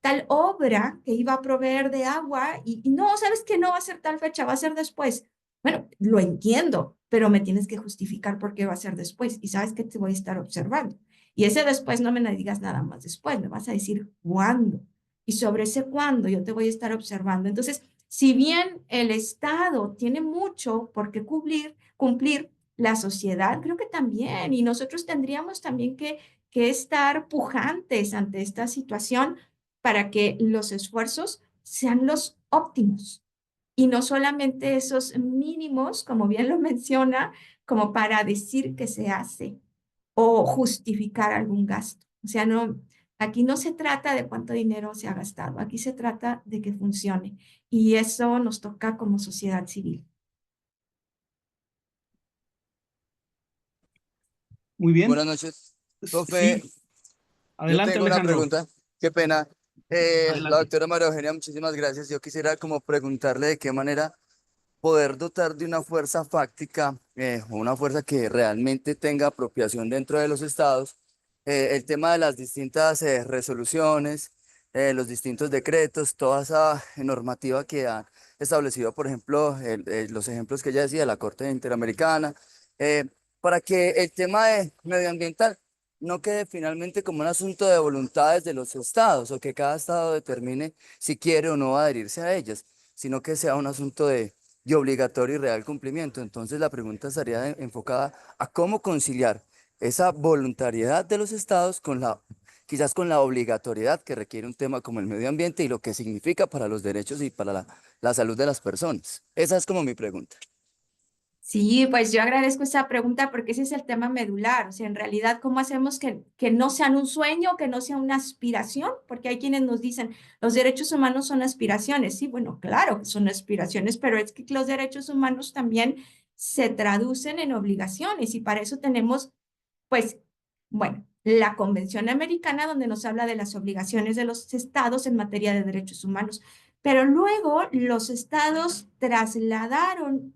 tal obra que iba a proveer de agua y no, ¿sabes que no va a ser tal fecha, va a ser después? Bueno, lo entiendo, pero me tienes que justificar por qué va a ser después y sabes que te voy a estar observando. Y ese después no me digas nada más después, me vas a decir cuándo. Y sobre ese cuándo yo te voy a estar observando. Entonces, si bien el Estado tiene mucho por qué cumplir, la sociedad creo que también, y nosotros tendríamos también que estar pujantes ante esta situación para que los esfuerzos sean los óptimos y no solamente esos mínimos, como bien lo menciona, como para decir que se hace o justificar algún gasto. O sea, no, aquí no se trata de cuánto dinero se ha gastado, aquí se trata de que funcione y eso nos toca como sociedad civil. Muy bien. Buenas noches, profe. Sí, Yo adelante, tengo una Alejandro. pregunta. Qué pena. La Adelante. doctora María Eugenia, muchísimas gracias. Yo quisiera como preguntarle de qué manera poder dotar de una fuerza fáctica, o una fuerza que realmente tenga apropiación dentro de los estados, el tema de las distintas resoluciones, los distintos decretos, toda esa normativa que ha establecido, por ejemplo, los ejemplos que ella decía, la Corte Interamericana, eh, para que el tema medioambiental no quede finalmente como un asunto de voluntades de los estados o que cada estado determine si quiere o no adherirse a ellas, sino que sea un asunto de obligatorio y real cumplimiento. Entonces la pregunta estaría enfocada a cómo conciliar esa voluntariedad de los estados con quizás con la obligatoriedad que requiere un tema como el medio ambiente y lo que significa para los derechos y para la salud de las personas. Esa es como mi pregunta. Sí, pues yo agradezco esa pregunta porque ese es el tema medular. O sea, en realidad, ¿cómo hacemos que no sean un sueño, que no sea una aspiración? Porque hay quienes nos dicen, los derechos humanos son aspiraciones. Sí, bueno, claro que son aspiraciones, pero es que los derechos humanos también se traducen en obligaciones y para eso tenemos, pues, bueno, la Convención Americana donde nos habla de las obligaciones de los estados en materia de derechos humanos. Pero luego los estados trasladaron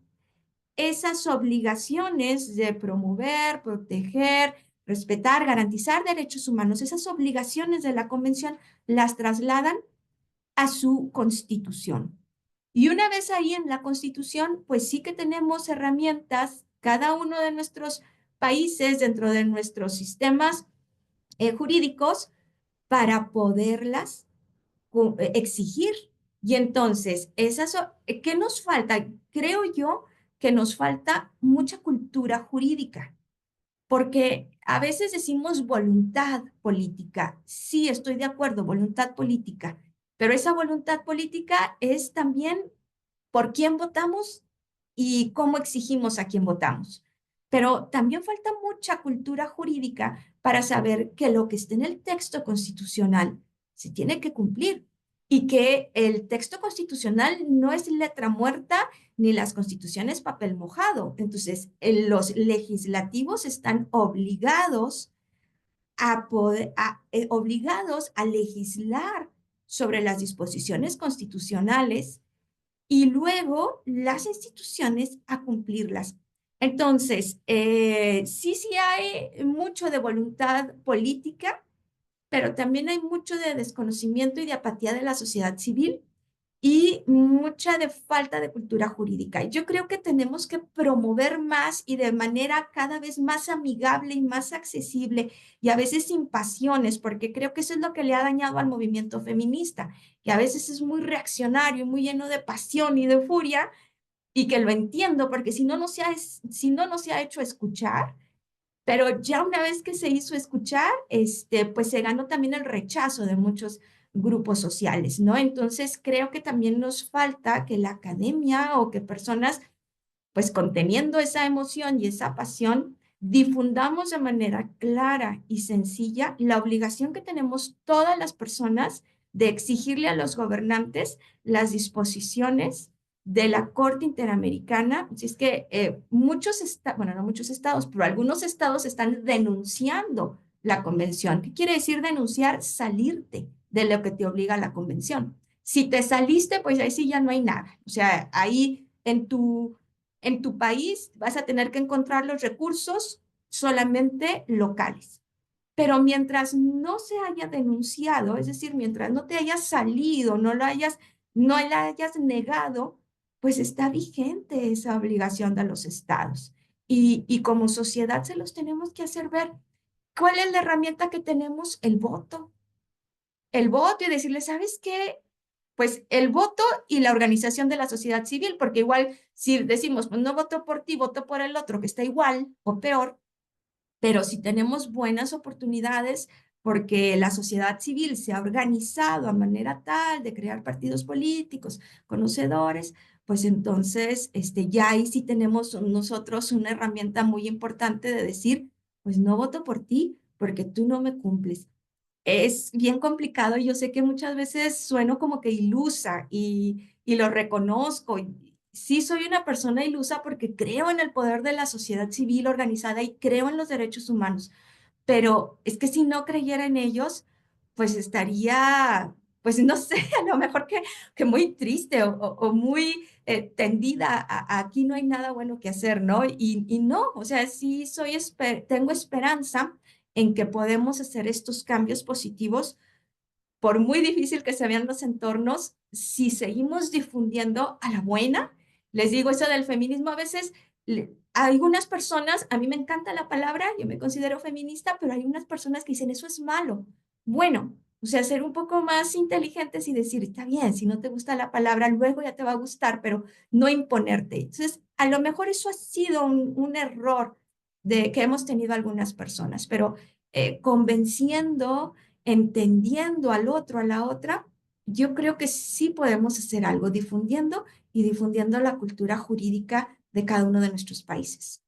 esas obligaciones de promover, proteger, respetar, garantizar derechos humanos, esas obligaciones de la Convención las trasladan a su Constitución. Y una vez ahí en la Constitución, pues sí que tenemos herramientas, cada uno de nuestros países, dentro de nuestros sistemas jurídicos, para poderlas exigir. Y entonces, ¿qué nos falta? Creo yo que nos falta mucha cultura jurídica, porque a veces decimos voluntad política. Sí, estoy de acuerdo, voluntad política, pero esa voluntad política es también por quién votamos y cómo exigimos a quién votamos. Pero también falta mucha cultura jurídica para saber que lo que está en el texto constitucional se tiene que cumplir y que el texto constitucional no es letra muerta ni las constituciones papel mojado. Entonces, los legislativos están obligados obligados a legislar sobre las disposiciones constitucionales y luego las instituciones a cumplirlas. Entonces, sí hay mucho de voluntad política, pero también hay mucho de desconocimiento y de apatía de la sociedad civil y mucha de falta de cultura jurídica. Yo creo que tenemos que promover más y de manera cada vez más amigable y más accesible y a veces sin pasiones, porque creo que eso es lo que le ha dañado al movimiento feminista, que a veces es muy reaccionario, muy lleno de pasión y de furia, y que lo entiendo, porque si no se ha hecho escuchar, pero ya una vez que se hizo escuchar, pues se ganó también el rechazo de muchos grupos sociales, ¿no? Entonces creo que también nos falta que la academia o que personas, pues conteniendo esa emoción y esa pasión, difundamos de manera clara y sencilla la obligación que tenemos todas las personas de exigirle a los gobernantes las disposiciones de la Corte Interamericana. Si es que bueno, no muchos estados, pero algunos estados están denunciando la convención. ¿Qué quiere decir denunciar? Salirte de lo que te obliga la convención. Si te saliste, pues ahí sí ya no hay nada. O sea, ahí en tu país vas a tener que encontrar los recursos solamente locales. Pero mientras no se haya denunciado, es decir, mientras no te hayas salido, no la hayas negado, pues está vigente esa obligación de los estados. Y como sociedad se los tenemos que hacer ver. ¿Cuál es la herramienta que tenemos? El voto. El voto y decirle, ¿sabes qué? Pues el voto y la organización de la sociedad civil, porque igual si decimos, pues no voto por ti, voto por el otro, que está igual o peor, pero si tenemos buenas oportunidades, porque la sociedad civil se ha organizado a manera tal de crear partidos políticos, conocedores, pues entonces ya ahí sí tenemos nosotros una herramienta muy importante de decir, pues no voto por ti porque tú no me cumples. Es bien complicado. Yo sé que muchas veces sueno como que ilusa y lo reconozco. Sí soy una persona ilusa porque creo en el poder de la sociedad civil organizada y creo en los derechos humanos, pero es que si no creyera en ellos, pues estaría, pues no sé, a lo mejor que muy triste o muy tendida aquí no hay nada bueno que hacer, ¿no? Y no, o sea, sí tengo esperanza en que podemos hacer estos cambios positivos por muy difícil que se vean los entornos, si seguimos difundiendo a la buena, les digo eso del feminismo, a veces a algunas personas, a mí me encanta la palabra, yo me considero feminista, pero hay unas personas que dicen eso es malo. Bueno, o sea, ser un poco más inteligentes y decir, está bien, si no te gusta la palabra, luego ya te va a gustar, pero no imponerte. Entonces, a lo mejor eso ha sido un error que hemos tenido algunas personas, pero convenciendo, entendiendo al otro, a la otra, yo creo que sí podemos hacer algo difundiendo y difundiendo la cultura jurídica de cada uno de nuestros países.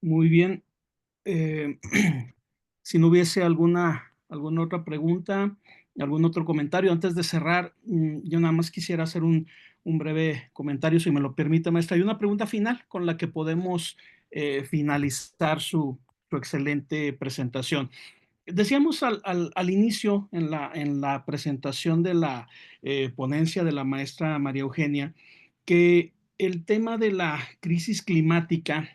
Muy bien. Eh, si no hubiese alguna otra pregunta, algún otro comentario, antes de cerrar, yo nada más quisiera hacer un breve comentario, si me lo permite, maestra. Hay una pregunta final con la que podemos finalizar su excelente presentación. Decíamos al inicio, en la presentación de la ponencia de la maestra María Eugenia, que el tema de la crisis climática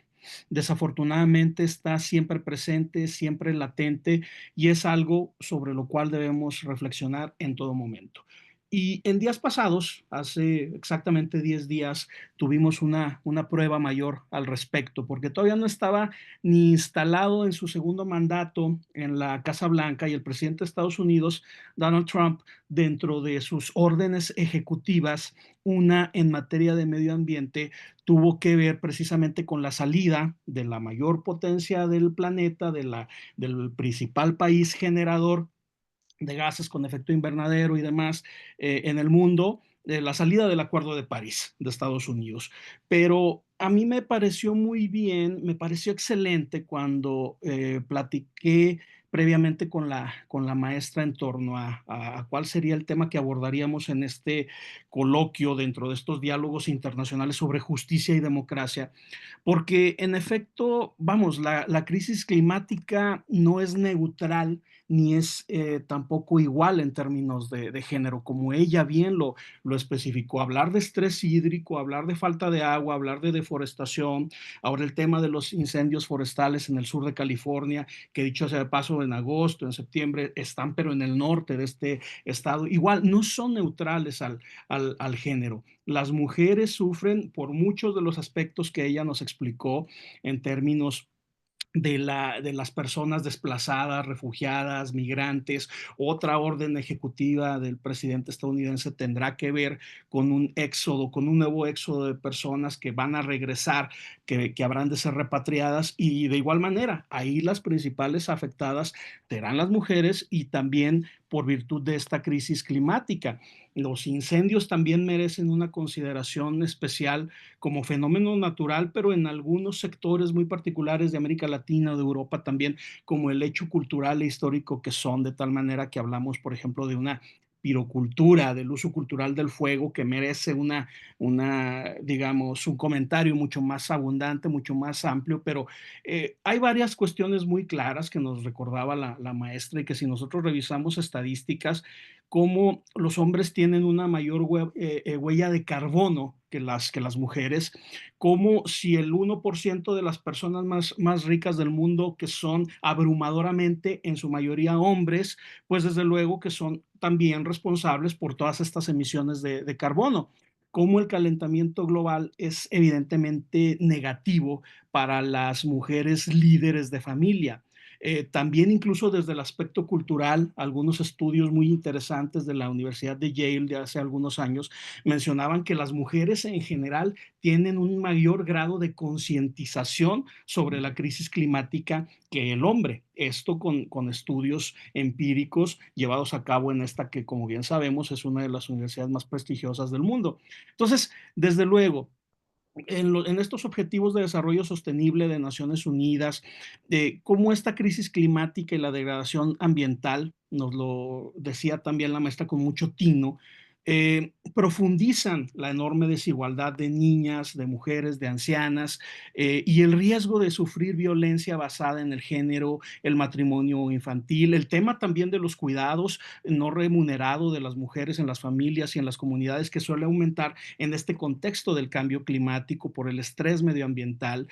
desafortunadamente está siempre presente, siempre latente y es algo sobre lo cual debemos reflexionar en todo momento. Y en días pasados, hace exactamente 10 días, tuvimos una prueba mayor al respecto, porque todavía no estaba ni instalado en su segundo mandato en la Casa Blanca y el presidente de Estados Unidos, Donald Trump, dentro de sus órdenes ejecutivas, una en materia de medio ambiente, tuvo que ver precisamente con la salida de la mayor potencia del planeta, del principal país generador de gases con efecto invernadero y demás en el mundo, la salida del Acuerdo de París de Estados Unidos. Pero a mí me pareció muy bien, me pareció excelente cuando platiqué previamente con la maestra en torno a cuál sería el tema que abordaríamos en este coloquio dentro de estos diálogos internacionales sobre justicia y democracia, porque en efecto, vamos, la crisis climática no es neutral ni es tampoco igual en términos de género, como ella bien lo especificó. Hablar de estrés hídrico, hablar de falta de agua, hablar de deforestación, ahora el tema de los incendios forestales en el sur de California, que dicho sea de paso, en agosto, en septiembre, están pero en el norte de este estado, igual no son neutrales al género. Las mujeres sufren por muchos de los aspectos que ella nos explicó en términos de las personas desplazadas, refugiadas, migrantes. Otra orden ejecutiva del presidente estadounidense tendrá que ver con un éxodo, con un nuevo éxodo de personas que van a regresar, que habrán de ser repatriadas y de igual manera, ahí las principales afectadas serán las mujeres y también por virtud de esta crisis climática. Los incendios también merecen una consideración especial como fenómeno natural, pero en algunos sectores muy particulares de América Latina o de Europa también como el hecho cultural e histórico que son, de tal manera que hablamos, por ejemplo, de una pirocultura, del uso cultural del fuego que merece digamos, un comentario mucho más abundante, mucho más amplio, pero hay varias cuestiones muy claras que nos recordaba la maestra y que si nosotros revisamos estadísticas, cómo los hombres tienen una mayor huella de carbono que las mujeres, como si el 1% de las personas más ricas del mundo, que son abrumadoramente en su mayoría hombres, pues desde luego que son también responsables por todas estas emisiones de carbono. Cómo el calentamiento global es evidentemente negativo para las mujeres líderes de familia. También incluso desde el aspecto cultural, algunos estudios muy interesantes de la Universidad de Yale de hace algunos años mencionaban que las mujeres en general tienen un mayor grado de concientización sobre la crisis climática que el hombre. Esto con estudios empíricos llevados a cabo en esta que, como bien sabemos, es una de las universidades más prestigiosas del mundo. Entonces, desde luego, en estos objetivos de desarrollo sostenible de Naciones Unidas, cómo esta crisis climática y la degradación ambiental, nos lo decía también la maestra con mucho tino, profundizan la enorme desigualdad de niñas, de mujeres, de ancianas, y el riesgo de sufrir violencia basada en el género, el matrimonio infantil, el tema también de los cuidados no remunerados de las mujeres en las familias y en las comunidades, que suele aumentar en este contexto del cambio climático, por el estrés medioambiental,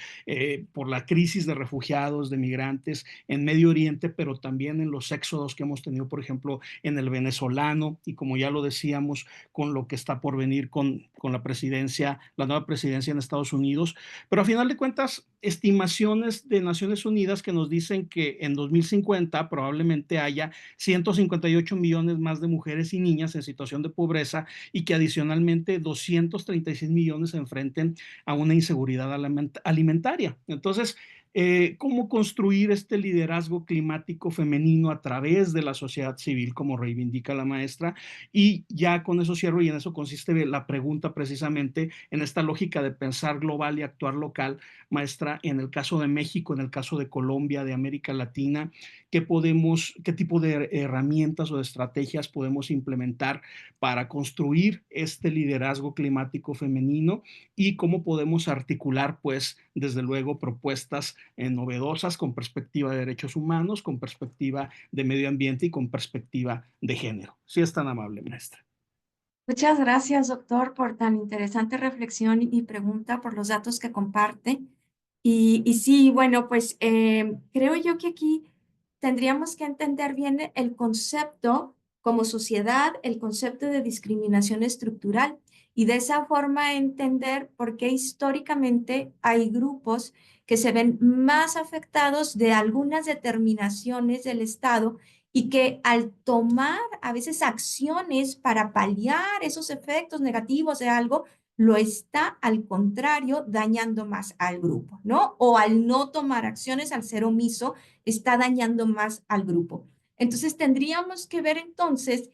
por la crisis de refugiados, de migrantes en Medio Oriente, pero también en los éxodos que hemos tenido, por ejemplo, en el venezolano, y como ya lo decíamos, con lo que está por venir con la presidencia, la nueva presidencia en Estados Unidos. Pero a final de cuentas, estimaciones de Naciones Unidas que nos dicen que en 2050 probablemente haya 158 millones más de mujeres y niñas en situación de pobreza, y que adicionalmente 236 millones se enfrenten a una inseguridad alimentaria. Entonces, ¿cómo construir este liderazgo climático femenino a través de la sociedad civil, como reivindica la maestra? Y ya con eso cierro, y en eso consiste la pregunta precisamente, en esta lógica de pensar global y actuar local, maestra, en el caso de México, en el caso de Colombia, de América Latina, qué tipo de herramientas o de estrategias podemos implementar para construir este liderazgo climático femenino, y cómo podemos articular, pues, desde luego, propuestas novedosas con perspectiva de derechos humanos, con perspectiva de medio ambiente y con perspectiva de género. Si es tan amable, maestra. Muchas gracias, doctor, por tan interesante reflexión y pregunta, por los datos que comparte. Y sí, bueno, pues creo yo que aquí tendríamos que entender bien el concepto como sociedad, el concepto de discriminación estructural, y de esa forma entender por qué históricamente hay grupos que se ven más afectados de algunas determinaciones del Estado, y que al tomar a veces acciones para paliar esos efectos negativos de algo, lo está al contrario dañando más al grupo, ¿no? O al no tomar acciones, al ser omiso, está dañando más al grupo. Entonces tendríamos que ver entonces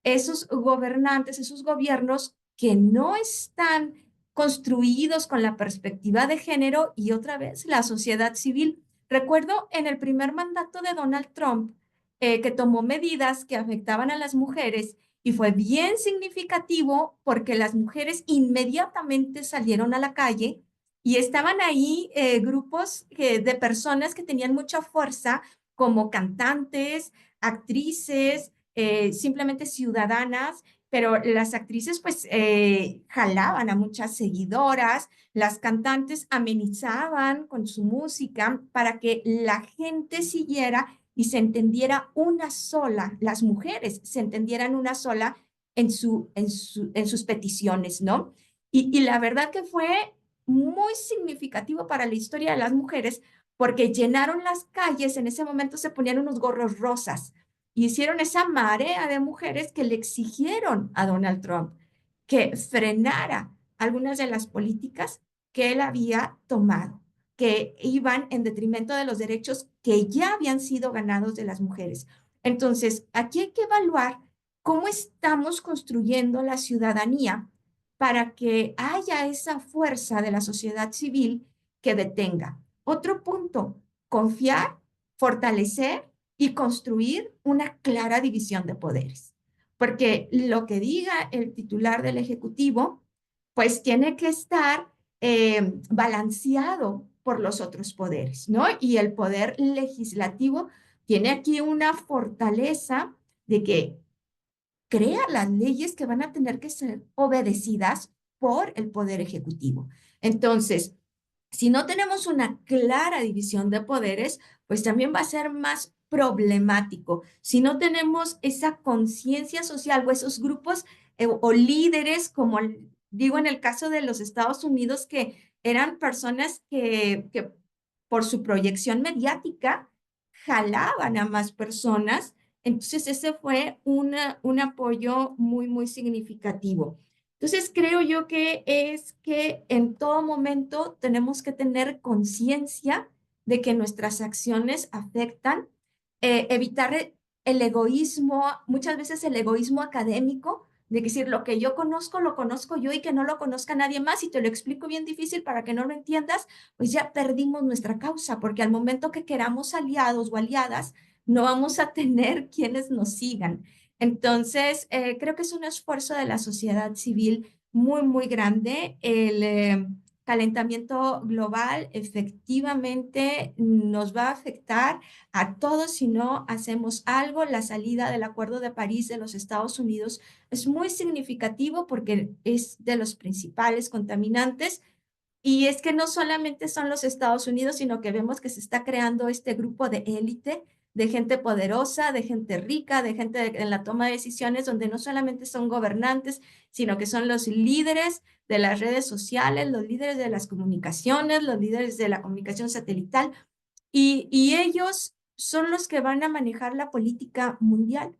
esos gobernantes, esos gobiernos que no están construidos con la perspectiva de género, y otra vez la sociedad civil. Recuerdo en el primer mandato de Donald Trump, que tomó medidas que afectaban a las mujeres, y fue bien significativo porque las mujeres inmediatamente salieron a la calle, y estaban ahí grupos de personas que tenían mucha fuerza, como cantantes, actrices, simplemente ciudadanas, pero las actrices pues jalaban a muchas seguidoras, las cantantes amenizaban con su música para que la gente siguiera y se entendiera una sola, las mujeres se entendieran una sola en sus peticiones, ¿no? Y la verdad que fue muy significativo para la historia de las mujeres, porque llenaron las calles, en ese momento se ponían unos gorros rosas, hicieron esa marea de mujeres que le exigieron a Donald Trump que frenara algunas de las políticas que él había tomado, que iban en detrimento de los derechos que ya habían sido ganados de las mujeres. Entonces, aquí hay que evaluar cómo estamos construyendo la ciudadanía para que haya esa fuerza de la sociedad civil que detenga. Otro punto, confiar, fortalecer y construir una clara división de poderes. Porque lo que diga el titular del Ejecutivo, pues tiene que estar balanceado por los otros poderes, ¿no? Y el poder legislativo tiene aquí una fortaleza de que crea las leyes que van a tener que ser obedecidas por el Poder Ejecutivo. Entonces, si no tenemos una clara división de poderes, pues también va a ser más problemático. Si no tenemos esa conciencia social o esos grupos o líderes, como digo en el caso de los Estados Unidos, que eran personas que por su proyección mediática jalaban a más personas. Entonces, ese fue un apoyo muy, muy significativo. Entonces, creo yo que es que en todo momento tenemos que tener conciencia de que nuestras acciones afectan, evitar el egoísmo, muchas veces el egoísmo académico, de decir lo que yo conozco, lo conozco yo y que no lo conozca nadie más, y te lo explico bien difícil para que no lo entiendas, pues ya perdimos nuestra causa, porque al momento que queramos aliados o aliadas, no vamos a tener quienes nos sigan. Entonces, creo que es un esfuerzo de la sociedad civil muy, muy grande. El calentamiento global efectivamente nos va a afectar a todos si no hacemos algo. La salida del Acuerdo de París de los Estados Unidos es muy significativo porque es de los principales contaminantes. Y es que no solamente son los Estados Unidos, sino que vemos que se está creando este grupo de élite, de gente poderosa, de gente rica, de gente en la toma de decisiones, donde no solamente son gobernantes, sino que son los líderes de las redes sociales, los líderes de las comunicaciones, los líderes de la comunicación satelital, y ellos son los que van a manejar la política mundial.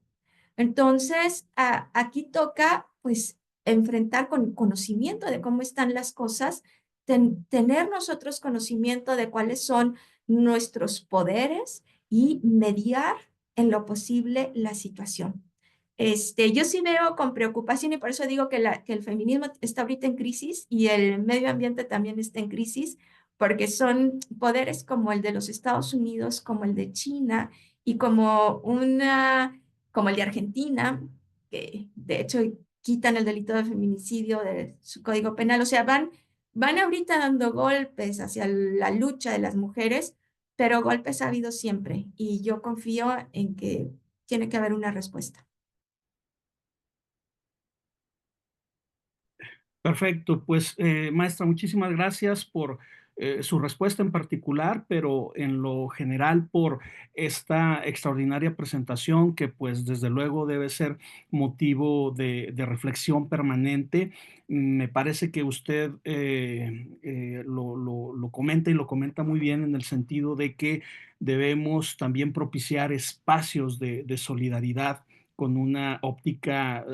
Entonces, aquí toca, pues, enfrentar con conocimiento de cómo están las cosas, tener nosotros conocimiento de cuáles son nuestros poderes y mediar en lo posible la situación. Yo sí veo con preocupación y por eso digo que el feminismo está ahorita en crisis y el medio ambiente también está en crisis, porque son poderes como el de los Estados Unidos, como el de China y como el de Argentina, que de hecho quitan el delito de feminicidio de su código penal. O sea, van ahorita dando golpes hacia la lucha de las mujeres, pero golpes ha habido siempre y yo confío en que tiene que haber una respuesta. Perfecto, pues maestra, muchísimas gracias por su respuesta en particular, pero en lo general por esta extraordinaria presentación que pues desde luego debe ser motivo de reflexión permanente. Me parece que usted lo comenta y lo comenta muy bien en el sentido de que debemos también propiciar espacios de solidaridad con una óptica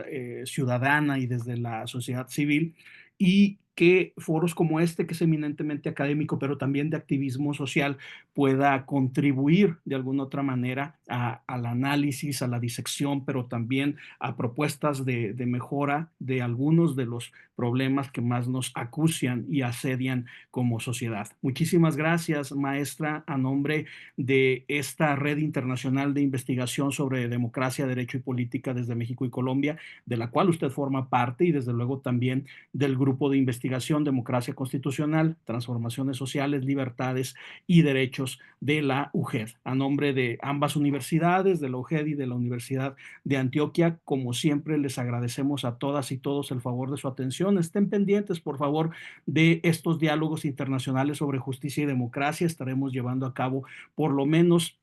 ciudadana y desde la sociedad civil, y que foros como este, que es eminentemente académico, pero también de activismo social, pueda contribuir de alguna otra manera al análisis, a la disección, pero también a propuestas de mejora de algunos de los problemas que más nos acucian y asedian como sociedad. Muchísimas gracias, maestra, a nombre de esta red internacional de investigación sobre democracia, derecho y política desde México y Colombia, de la cual usted forma parte, y desde luego también del grupo de investigación Democracia Constitucional, Transformaciones Sociales, Libertades y Derechos de la UGED. A nombre de ambas universidades, de la UGED y de la Universidad de Antioquia, como siempre, les agradecemos a todas y todos el favor de su atención. Estén pendientes, por favor, de estos diálogos internacionales sobre justicia y democracia. Estaremos llevando a cabo por lo menos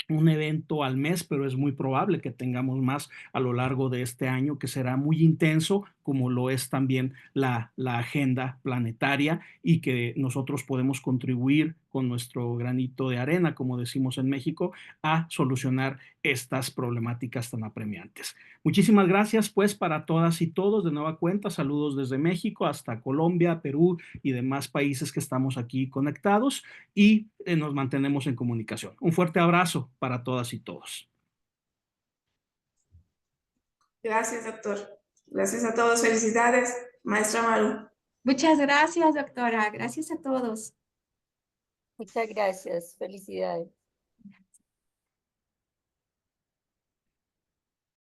un evento al mes, pero es muy probable que tengamos más a lo largo de este año, que será muy intenso, como lo es también la agenda planetaria, y que nosotros podemos contribuir con nuestro granito de arena, como decimos en México, a solucionar estas problemáticas tan apremiantes. Muchísimas gracias, pues, para todas y todos. De nueva cuenta, saludos desde México hasta Colombia, Perú y demás países que estamos aquí conectados, y nos mantenemos en comunicación. Un fuerte abrazo para todas y todos. Gracias, doctor. Gracias a todos. Felicidades, maestra Maru. Muchas gracias, doctora. Gracias a todos. Muchas gracias. Felicidades.